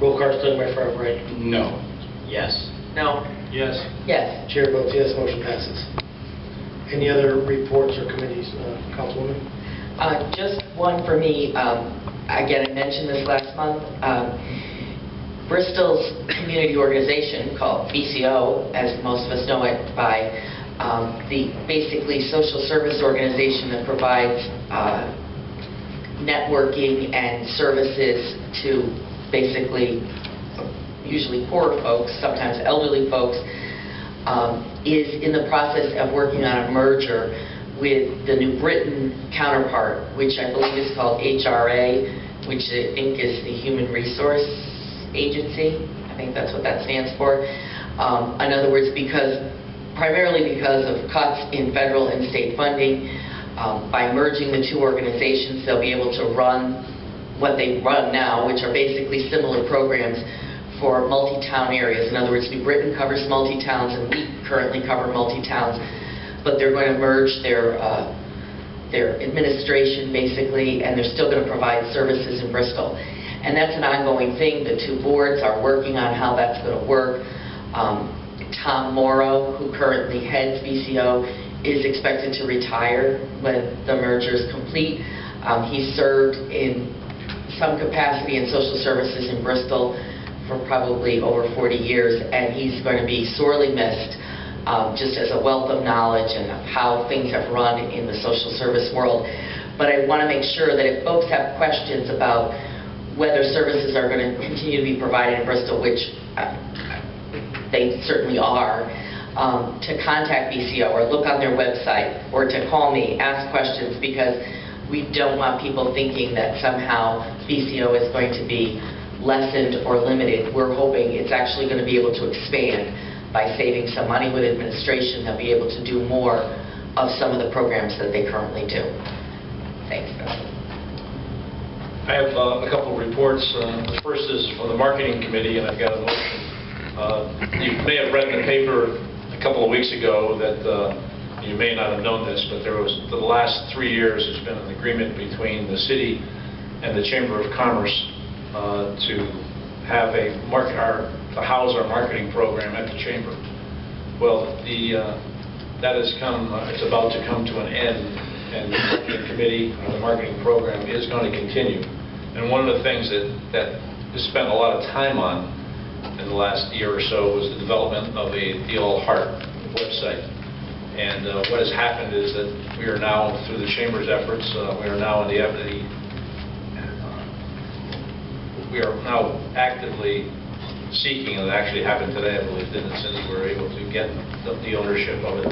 Roll call starting with Referee. No. Yes. No. Yes. Yes. Chair votes yes, motion passes. Any other reports or committees, Councilwoman? Just one for me. Again, I mentioned this last month. Bristol's community organization called BCO, as most of us know it by, the basically social service organization that provides networking and services to basically usually poor folks, sometimes elderly folks, is in the process of working on a merger with the New Britain counterpart, which I believe is called HRA, which I think is the Human Resource Agency. I think that's what that stands for. In other words, primarily because of cuts in federal and state funding, by merging the two organizations, they'll be able to run what they run now, which are basically similar programs for multi-town areas. In other words, New Britain covers multi-towns, and we currently cover multi-towns, but they're going to merge their administration, basically, and they're still going to provide services in Bristol. And that's an ongoing thing. The two boards are working on how that's going to work. Tom Morrow, who currently heads BCO, is expected to retire when the merger is complete. He served in some capacity in social services in Bristol for probably over 40 years, and he's going to be sorely missed, just as a wealth of knowledge and of how things have run in the social service world. But I want to make sure that if folks have questions about whether services are going to continue to be provided in Bristol, which they certainly are, to contact BCO or look on their website or to call me, ask questions, because we don't want people thinking that somehow BCO is going to be lessened or limited. We're hoping it's actually going to be able to expand by saving some money with administration. They'll be able to do more of some of the programs that they currently do. Thanks. I have a couple of reports. The first is from the marketing committee, and I've got a motion. You may have read in the paper a couple of weeks ago that you may not have known this, but there was, for the last 3 years, there's been an agreement between the city and the Chamber of Commerce to have to house our marketing program at the Chamber. Well, that has come, it's about to come to an end, and the marketing committee, the marketing program, is going to continue. And one of the things that is spent a lot of time on in the last year or so was the development of the All Heart website. And what has happened is that we are now, through the Chamber's efforts, we are now actively seeking, and it actually happened today, I believe, didn't it, Cindy? We were able to get the ownership of it.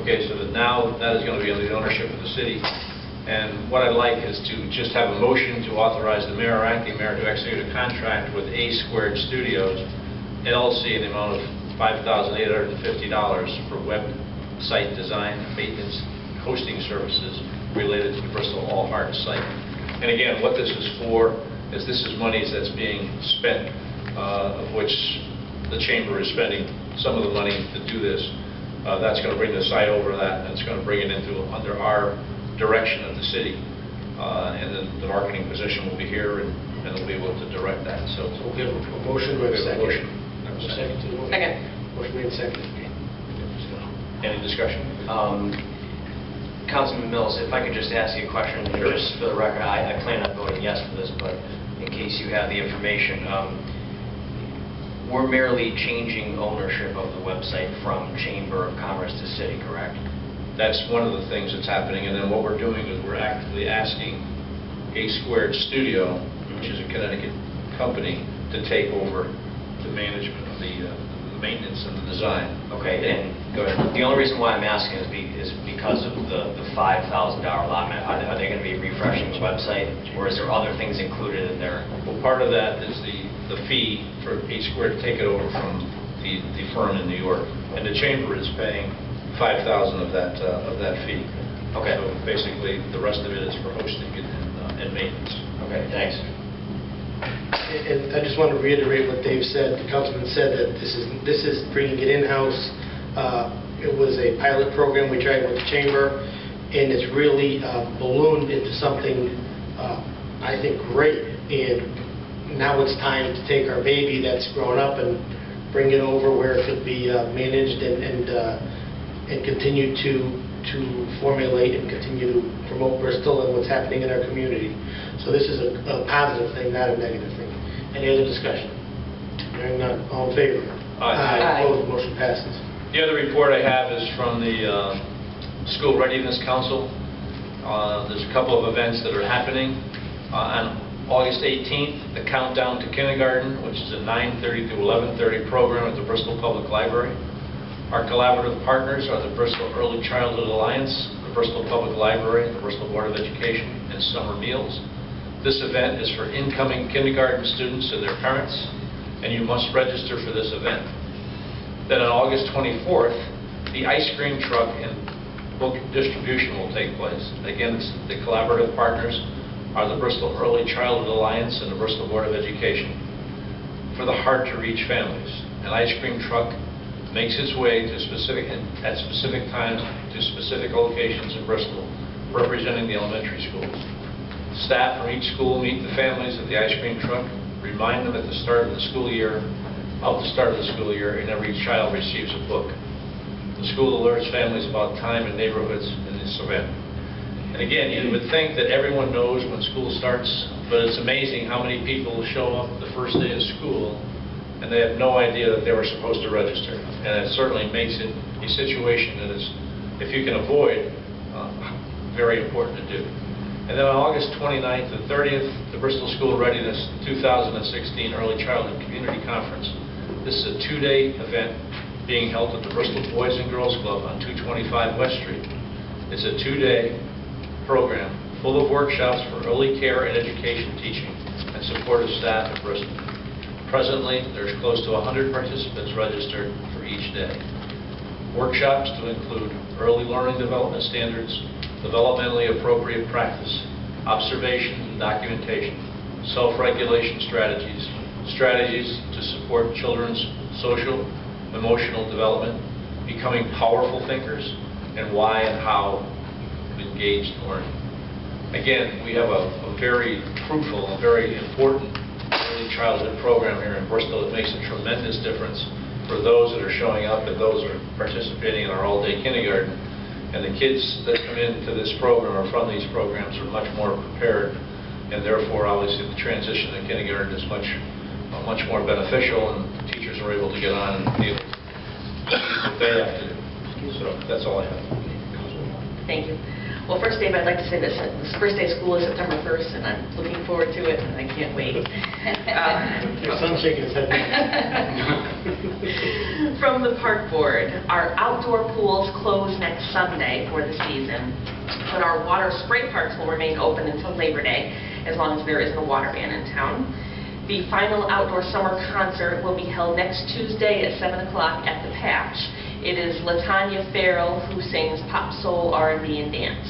Okay, so that now that is going to be under the ownership of the city. And what I'd like is to just have a motion to authorize the mayor or acting mayor to execute a contract with A Squared Studios, LLC, in the amount of $5,850 for website design, maintenance, hosting services related to the Bristol All Heart site. And again, what this is for is this is monies that's being spent, of which the Chamber is spending some of the money to do this. That's going to bring the site over that, and it's going to bring it under our direction of the city. And then the marketing position will be here, and we'll be able to direct that. So we have a motion. Do we have a second? Motion. Second. Second. Motion made second. Any discussion? Councilman Mills, if I could just ask you a question, just for the record, I plan on voting yes for this, but in case you have the information, we're merely changing ownership of the website from Chamber of Commerce to City, correct? That's one of the things that's happening, and then what we're doing is we're actively asking A Squared Studio, which is a Connecticut company, to take over the management of the maintenance and the design. Okay, and Go ahead. the only reason why I'm asking is because of the $5,000 allotment. Are they going to be refreshing the website, or is there other things included in there? Well, part of that is the fee for A Squared to take it over from the firm in New York, and the chamber is paying $5,000 of that fee. Okay. So basically, the rest of it is for hosting and maintenance. Okay, thanks. And I just want to reiterate what Dave said. The councilman said that this is bringing it in-house. It was a pilot program we tried with the chamber, and it's really ballooned into something I think great. And now it's time to take our baby that's grown up and bring it over where it could be managed and continue to formulate and continue to promote Bristol and what's happening in our community. So this is a positive thing, not a negative thing. Any other discussion? Hearing none. All in favor? Aye. Opposed? Motion passes. The other report I have is from the School Readiness Council. There's a couple of events that are happening. On August 18th, the Countdown to Kindergarten, which is a 9:30 to 11:30 program at the Bristol Public Library. Our collaborative partners are the Bristol Early Childhood Alliance, the Bristol Public Library, the Bristol Board of Education, and Summer Meals. This event is for incoming kindergarten students and their parents, and you must register for this event. Then on August 24th, the ice cream truck and book distribution will take place. Again, the collaborative partners are the Bristol Early Childhood Alliance and the Bristol Board of Education. For the hard-to-reach families, an ice cream truck makes its way to at specific times to specific locations in Bristol, representing the elementary schools. Staff from each school meet the families at the ice cream truck, remind them at the start of the school year, and every child receives a book. The school alerts families about time and neighborhoods in this event. And again, you would think that everyone knows when school starts, but it's amazing how many people show up the first day of school and they have no idea that they were supposed to register. And it certainly makes it a situation that is, if you can avoid, very important to do. And then on August 29th and 30th, the Bristol School Readiness 2016 Early Childhood Community Conference. This is a two-day event being held at the Bristol Boys and Girls Club on 225 West Street. It's a two-day program full of workshops for early care and education teaching and supportive staff at Bristol. Presently, there's close to 100 participants registered for each day. Workshops to include early learning development standards, developmentally appropriate practice, observation and documentation, self-regulation strategies, strategies to support children's social, emotional development, becoming powerful thinkers, and why and how of engaged learning. Again, we have a very fruitful and very important early childhood program here in Bristol. It makes a tremendous difference for those that are showing up and those that are participating in our all-day kindergarten. And the kids that come into this program or from these programs are much more prepared, and therefore, obviously, the transition to kindergarten is much more beneficial, and teachers are able to get on and do what they have to do. So that's all I have. Thank you. Well, first, Dave, I'd like to say this first day of school is September 1st, and I'm looking forward to it, and I can't wait. Your son's shaking his head. From the park board, our outdoor pools close next Sunday for the season, but our water spray parks will remain open until Labor Day, as long as there isn't a water ban in town. The final outdoor summer concert will be held next Tuesday at 7 o'clock at the Patch. It is LaTanya Farrell who sings pop, soul, R&B, and dance.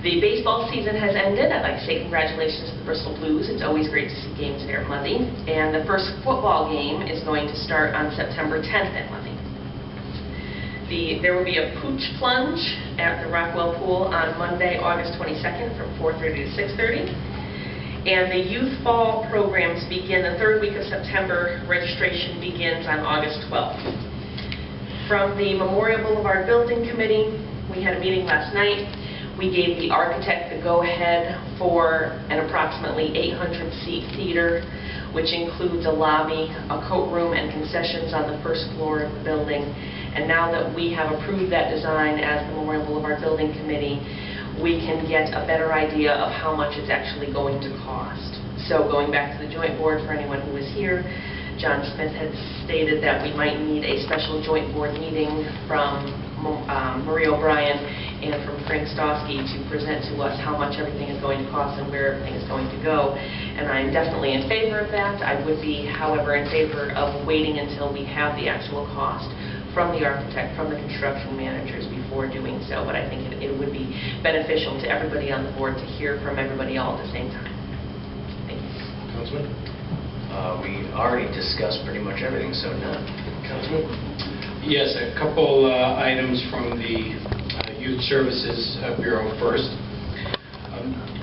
The baseball season has ended. I'd like to say congratulations to the Bristol Blues. It's always great to see games there at Muzzy. And the first football game is going to start on September 10th at Muzzy. There will be a pooch plunge at the Rockwell Pool on Monday, August 22nd from 4:30 to 6:30. And the youth fall programs begin the third week of September. Registration begins on August 12th. From the Memorial Boulevard Building Committee, We had a meeting last night. We gave the architect the go-ahead for an approximately 800-seat theater, which includes a lobby, a coat room, and concessions on the first floor of the building. And now that we have approved that design as the Memorial Boulevard Building Committee, we can get a better idea of how much it's actually going to cost. So going back to the joint board, for anyone who was here, John Smith had stated that we might need a special joint board meeting from Marie O'Brien and from Frank Stosky to present to us how much everything is going to cost and where everything is going to go. And I'm definitely in favor of that. I would be, however, in favor of waiting until we have the actual cost from the architect, from the construction managers before doing so. But I think it would be beneficial to everybody on the board to hear from everybody all at the same time. Thank you. Councilman? We already discussed pretty much everything, so none. Councilman? Yes, a couple items from the Youth Services Bureau first.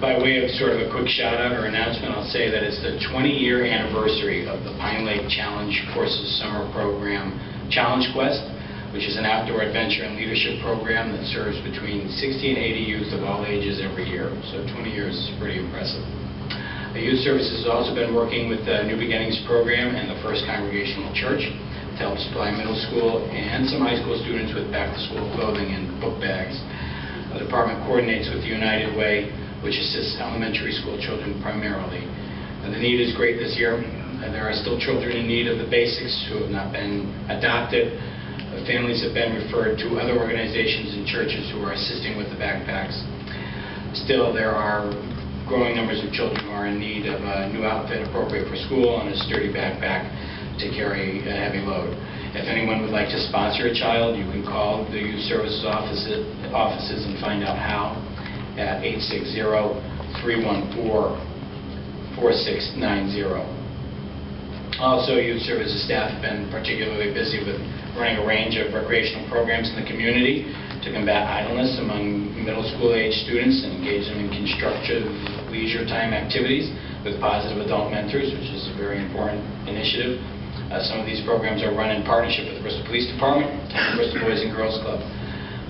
By way of sort of a quick shout out or announcement, I'll say that it's the 20-year anniversary of the Pine Lake Challenge Courses Summer Program Challenge Quest, which is an outdoor adventure and leadership program that serves between 60 and 80 youth of all ages every year. So 20 years is pretty impressive. The Youth Services has also been working with the New Beginnings program and the First Congregational Church to help supply middle school and some high school students with back-to-school clothing and book bags. The department coordinates with the United Way, which assists elementary school children primarily. And the need is great this year. There are still children in need of the basics who have not been adopted. Families have been referred to other organizations and churches who are assisting with the backpacks. Still, there are growing numbers of children who are in need of a new outfit appropriate for school and a sturdy backpack to carry a heavy load. If anyone would like to sponsor a child, you can call the Youth Services offices and find out how at 860-314-4690. Also, Youth Services staff have been particularly busy with running a range of recreational programs in the community to combat idleness among middle school age students and engage them in constructive leisure time activities with positive adult mentors, which is a very important initiative. Some of these programs are run in partnership with the Bristol Police Department and the Bristol Boys and Girls Club,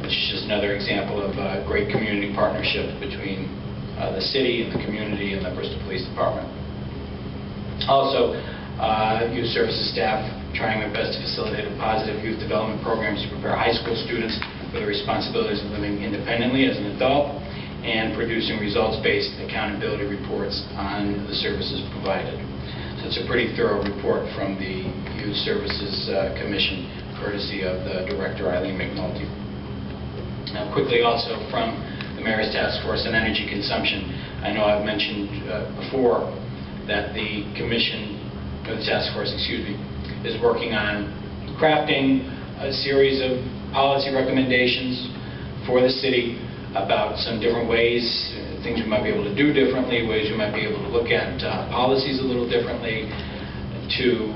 which is just another example of a great community partnership between the city and the community and the Bristol Police Department. Also, Youth Services staff trying their best to facilitate a positive youth development programs to prepare high school students for the responsibilities of living independently as an adult and producing results-based accountability reports on the services provided. So it's a pretty thorough report from the Youth Services Commission, courtesy of the Director, Eileen McNulty. Now, quickly also from the Mayor's Task Force on Energy Consumption, I know I've mentioned before that the Commission, or the Task Force, is working on crafting a series of policy recommendations for the city about some different ways, things we might be able to do differently, ways we might be able to look at policies a little differently to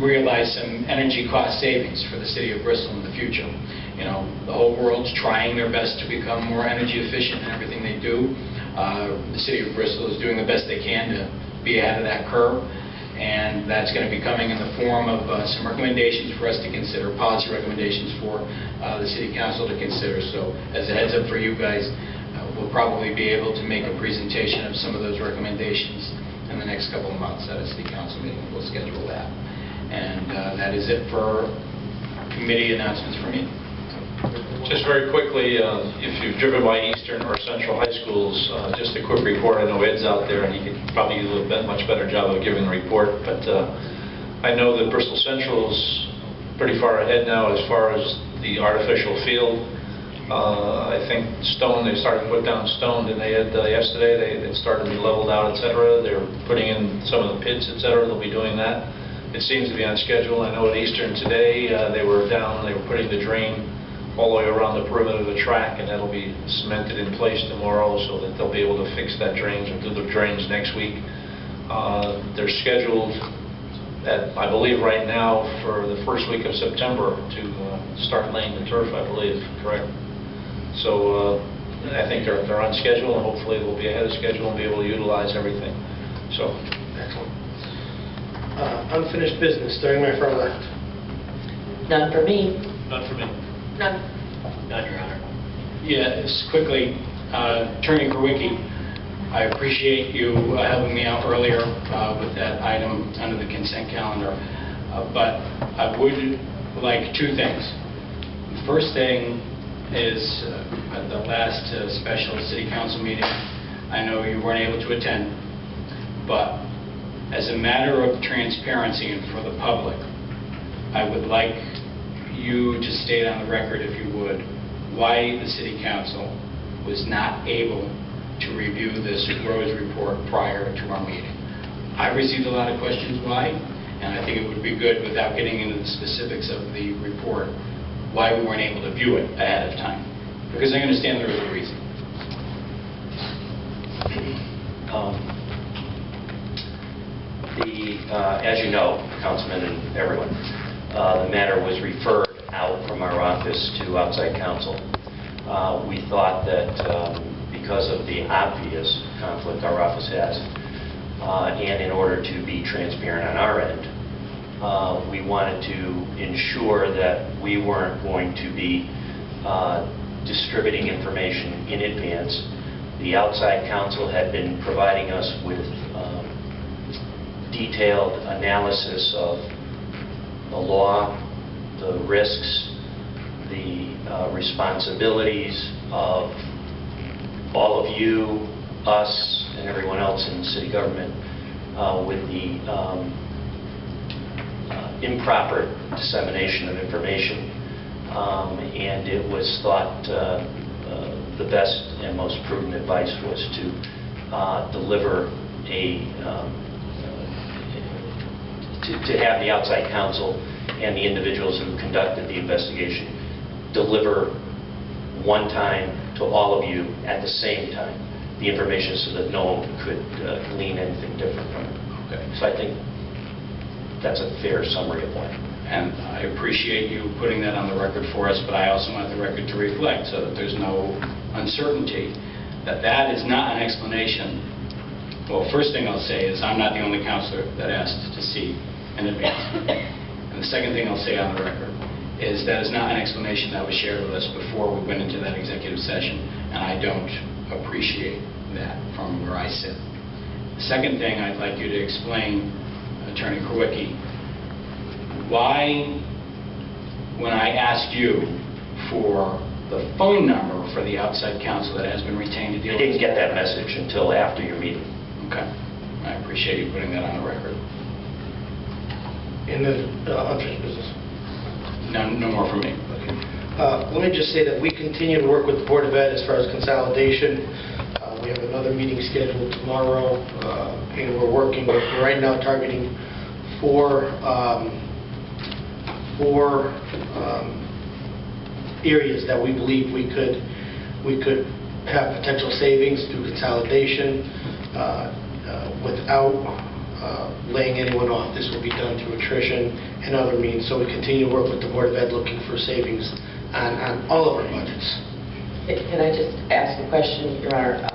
realize some energy cost savings for the city of Bristol in the future. You know, the whole world's trying their best to become more energy efficient in everything they do. The city of Bristol is doing the best they can to be ahead of that curve, and that's going to be coming in the form of some recommendations for us to consider, policy recommendations for the City Council to consider. So as a heads up for you guys, we'll probably be able to make a presentation of some of those recommendations in the next couple of months at a City Council meeting. We'll schedule that. And that is it for committee announcements for me. Just very quickly, if you've driven by Eastern or Central high schools, just a quick report. I know Ed's out there and he could probably do a much better job of giving a report, but I know that Bristol Central is pretty far ahead now as far as the artificial field. I think stone, they started to put down stone, and they had yesterday, they started to be leveled out, etc. They're putting in some of the pits, etc. They'll be doing that. It seems to be on schedule. I know at Eastern today, they were down, they were putting the drain all the way around the perimeter of the track, and that'll be cemented in place tomorrow so that they'll be able to fix that drains or do the drains next week. They're scheduled at, I believe right now, for the first week of September to start laying the turf, I believe, correct? So I think they're on schedule, and hopefully they'll be ahead of schedule and be able to utilize everything. So, Excellent. Unfinished business, starting my far left. None for me. none for me. None. None, Your Honor. Yeah, just quickly, Attorney Krawicki, I appreciate you helping me out earlier with that item under the consent calendar, but I would like two things. The first thing is at the last special city council meeting, I know you weren't able to attend, but as a matter of transparency and for the public, I would like you to state on the record, if you would, why the city council was not able to review this roads report prior to our meeting. I received a lot of questions why, and I think it would be good, without getting into the specifics of the report, why we weren't able to view it ahead of time. Because I understand there is a reason. As you know, Councilman and everyone, the matter was referred out from our office to outside counsel. We thought that because of the obvious conflict our office has, and in order to be transparent on our end, we wanted to ensure that we weren't going to be distributing information in advance. The outside counsel had been providing us with detailed analysis of the law, the risks, the responsibilities of all of you, us, and everyone else in city government with the improper dissemination of information. And it was thought the best and most prudent advice was to deliver to have the outside counsel and the individuals who conducted the investigation deliver one time to all of you at the same time the information so that no one could glean anything different from it. Okay. So I think that's a fair summary of why. And I appreciate you putting that on the record for us, but I also want the record to reflect so that there's no uncertainty that that is not an explanation. Well, first thing I'll say is I'm not the only counselor that asked to see in advance. And the second thing I'll say on the record is that is not an explanation that was shared with us before we went into that executive session, and I don't appreciate that from where I sit. The second thing I'd like you to explain, Attorney Krawicki, why, when I asked you for the phone number for the outside counsel that has been retained to deal with... I didn't get that message until after your meeting. Okay. I appreciate you putting that on the record. In the unfinished business. No more from me. Okay. Let me just say that we continue to work with the Board of Ed as far as consolidation. We have another meeting scheduled tomorrow, and we're working, we're right now targeting four areas that we believe we could have potential savings through consolidation without laying anyone off. This will be done through attrition and other means. So we continue to work with the Board of Ed looking for savings on all of our budgets. Can I just ask a question, Your Honor?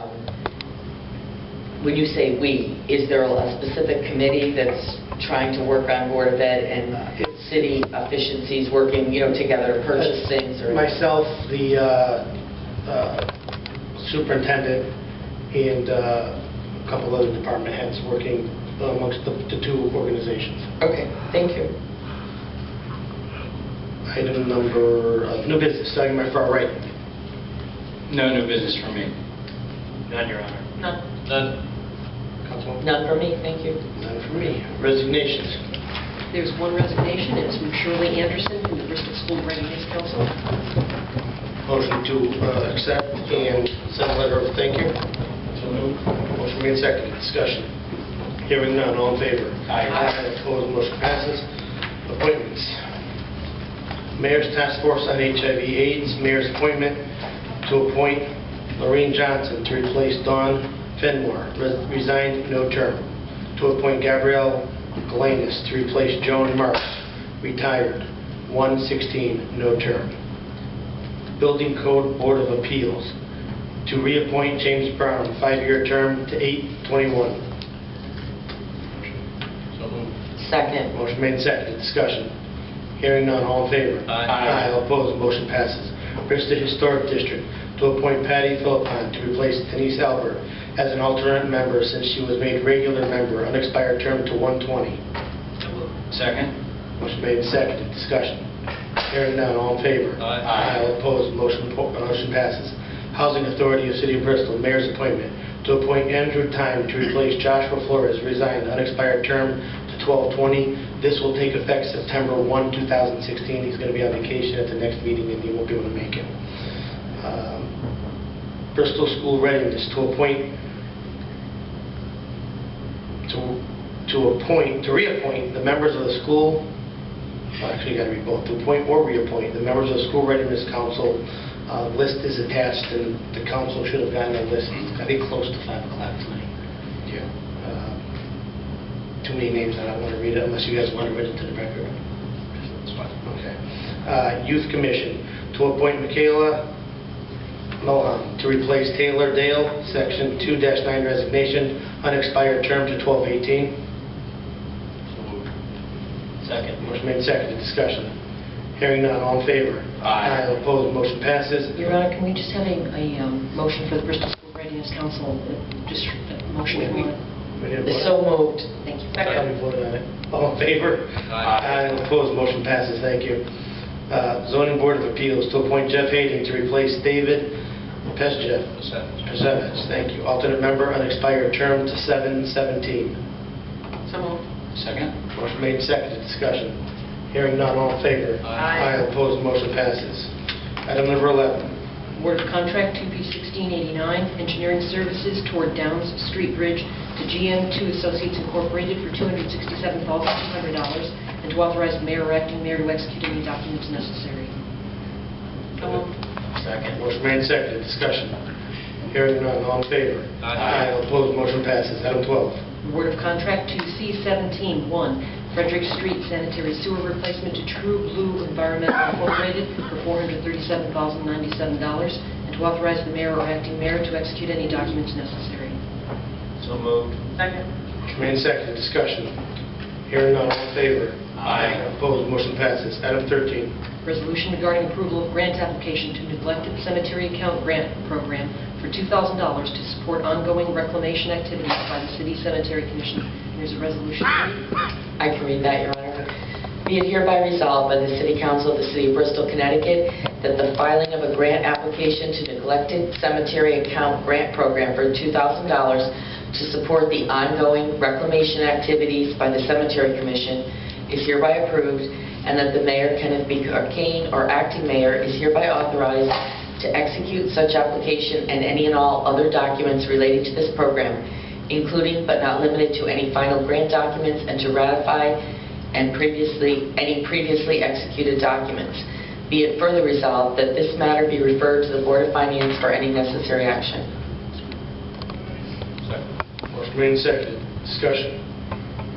When you say we, is there a specific committee that's trying to work on Board of Ed and city efficiencies working, together to purchase things? Or Myself, the superintendent, and a couple other department heads working amongst the two organizations. Okay, thank you. Item number, new business, starting my far right. No new business from me. None, Your Honor. None. None. Councilwoman? None for me, thank you. None for me. Resignations. There's one resignation. It's from Shirley Anderson from the Bristol School Readiness Council. Motion to accept and send a letter of thank you. So moved. Motion made second. Discussion. Hearing none. All in favor? Aye. Opposed? Motion passes. Appointments. Mayor's Task Force on HIV/AIDS. Mayor's appointment to appoint Lorraine Johnson to replace Dawn Fenmore, resigned, no term. To appoint Gabrielle Galanis to replace Joan Marks, retired, 1/16, no term. Building Code Board of Appeals to reappoint James Brown, 5-year term to 8/21. Second. Motion made second. Discussion. Hearing none. All in favor? Aye. All opposed. Motion passes. Bristol Historic District, to appoint Patty Philippon to replace Denise Albert as an alternate member since she was made regular member, unexpired term to 1/20. Second. Motion made and seconded. Discussion. Hearing none. All in favor? Aye. All opposed? Motion passes. Housing Authority of City of Bristol, Mayor's appointment to appoint Andrew Time to replace Joshua Flores, resigned, unexpired term to 12/20. This will take effect September 1, 2016. He's going to be on vacation at the next meeting and he won't be able to make it. Bristol School Readiness to appoint to reappoint the members of the school. Well, actually, you got to read both. To appoint or reappoint the members of the School Readiness Council. List is attached, and the council should have gotten a list, I think, close to 5 o'clock tonight. Yeah. Too many names, I don't want to read it unless you guys want to read it to the record. That's fine. Okay. Youth Commission to appoint Michaela Mohan to replace Taylor Dale, Section 2-9 resignation, unexpired term to 12/18. Second. Motion made, seconded. Discussion. Hearing none. All in favor? Aye. All opposed? Motion passes. Your Honor, can we just have a motion for the Bristol School Readiness Council? Just a motion. We didn't vote. So moved. Thank you. We voted on it. All in favor? Aye. All opposed? Motion passes. Thank you. Zoning Board of Appeals to appoint Jeff Hayden to replace David Pesevich. Thank you. Alternate member, unexpired term to 7/17. So moved. Second. Motion made, seconded. Discussion. Hearing none. All in favor? Aye. All opposed? Motion passes. Item number 11. Award of contract 2P1689, engineering services toward Downs Street Bridge to GM2 Associates Incorporated for $267,200, and to authorize the mayor or acting mayor to execute any documents necessary. So moved. Second. Motion made, seconded. Discussion. Hearing none. All in favor? Aye. All opposed? Motion passes. Item 12. Award of contract to C17-1, Frederick Street sanitary sewer replacement to True Blue Environmental Incorporated for $437,097, and to authorize the mayor or acting mayor to execute any documents necessary. So moved. Second. Motion made, seconded. Discussion. Hearing none. All in favor? Aye. Opposed? Motion passes. Item 13. Resolution regarding approval of grant application to neglected cemetery account grant program for $2,000 to support ongoing reclamation activities by the City Cemetery Commission. Here's a resolution. I can read that, Your Honor. Be it hereby resolved by the City Council of the City of Bristol, Connecticut, that the filing of a grant application to neglected cemetery account grant program for $2,000 to support the ongoing reclamation activities by the Cemetery Commission is hereby approved, and that the Mayor, Kenneth B. Arcane, or acting mayor, is hereby authorized to execute such application and any and all other documents relating to this program, including but not limited to any final grant documents, and to ratify any previously executed documents. Be it further resolved that this matter be referred to the Board of Finance for any necessary action. Second. Motion made and seconded. Discussion.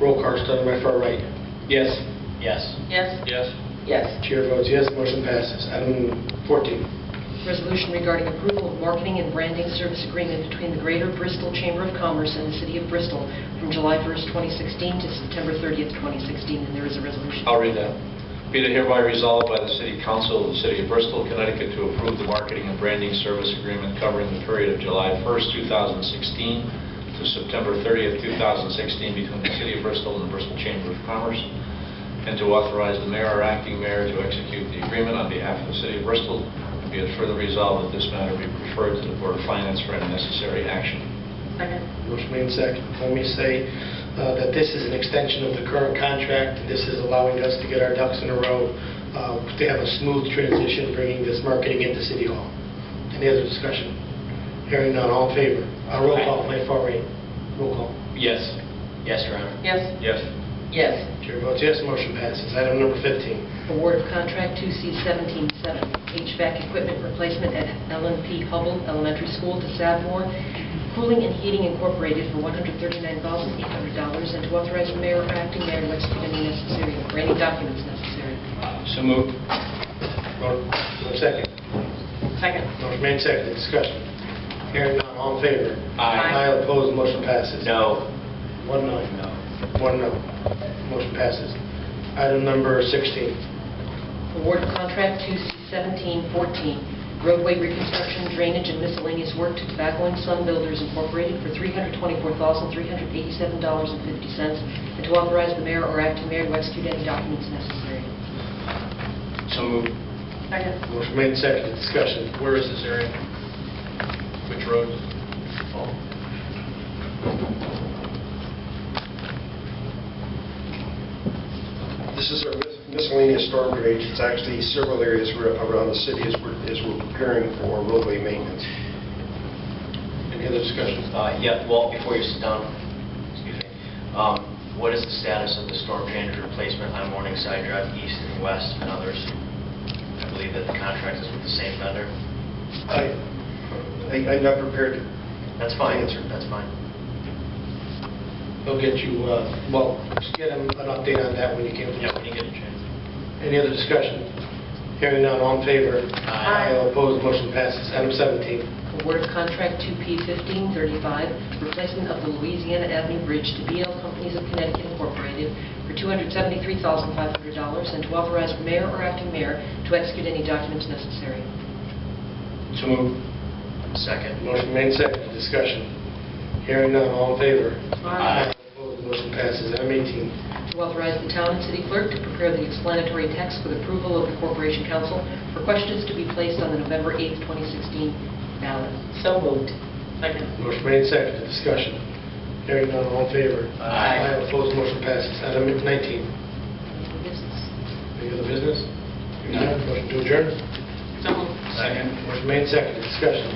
Roll call starting by far right. Yes. Yes. Yes. Yes. Yes. Chair votes yes. Motion passes. Item 14. Resolution regarding approval of marketing and branding service agreement between the Greater Bristol Chamber of Commerce and the City of Bristol from July 1st, 2016 to September 30th, 2016, and there is a resolution. I'll read that. Be it hereby resolved by the City Council of the City of Bristol, Connecticut, to approve the marketing and branding service agreement covering the period of July 1st, 2016 to September 30th, 2016 between the City of Bristol and the Bristol Chamber of Commerce, and to authorize the mayor or acting mayor to execute the agreement on behalf of the City of Bristol. Be it further resolved that this matter be referred to the Board of Finance for any necessary action. Second. Motion made and seconded. Let me say that this is an extension of the current contract. This is allowing us to get our ducks in a row, to have a smooth transition, bringing this marketing into City Hall. Any other discussion? Hearing none. All in favor? Roll call. My far right. Roll call. Yes. Yes, Your Honor. Yes. Yes. Yes. Chair votes yes. Motion passes. Item number 15. Award of contract 2C17-7, HVAC equipment replacement at Ellen P. Hubble Elementary School to Savmore Cooling and Heating Incorporated for $139,800, and to authorize the mayor or acting mayor to execute any necessary or any documents necessary. So moved. Second. Second. Motion made and seconded. Discussion. Hearing none. All in favor? Aye. Aye. Opposed? Motion passes. No. 1 no. No. 1 no. Motion passes. Item number 16. Award of contract 2C 1714, roadway reconstruction, drainage, and miscellaneous work to Tobacco and Son Builders Incorporated for $324,387.50, and to authorize the mayor or acting mayor to execute any documents necessary. So moved. Second. Motion made, seconded, discussion. Where is this area? Which road? Oh. This is our miscellaneous storm drainage. It's actually several areas around the city as we're preparing for roadway maintenance. Any other discussion? Yeah, well, before you sit down, excuse me, what is the status of the storm drainage replacement on Morningside Drive East and West and others? I believe that the contract is with the same vendor. I'm not prepared to. That's fine. Answer. That's fine. They'll get you, well, just get them an update on that when you can. Yeah, when you get a chance. Any other discussion? Hearing none, all in favor? Aye. All opposed, motion passes. Item 17. Award of contract 2P1535, replacement of the Louisiana Avenue Bridge to BL Companies of Connecticut Incorporated for $273,500, and to authorize the mayor or acting mayor to execute any documents necessary. So moved. Second. Motion made, seconded, discussion. Hearing none, all in favor? Aye. All opposed, motion passes. Item 18. To authorize the town and city clerk to prepare the explanatory text for the approval of the Corporation Council for questions to be placed on the November 8th, 2016 ballot. So moved. Second. Motion made, seconded, discussion. Hearing none, all in favor? Aye. All opposed, motion passes. Item 19. Any other business? None. Motion to adjourn? So moved. Second. Motion made, seconded, discussion.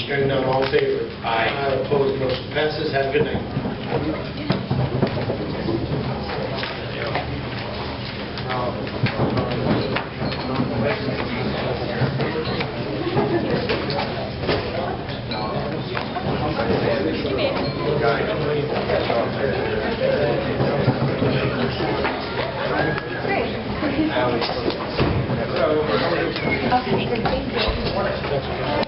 Hearing none, all in favor? Aye. All opposed, motion passes. Have a good night. Okay.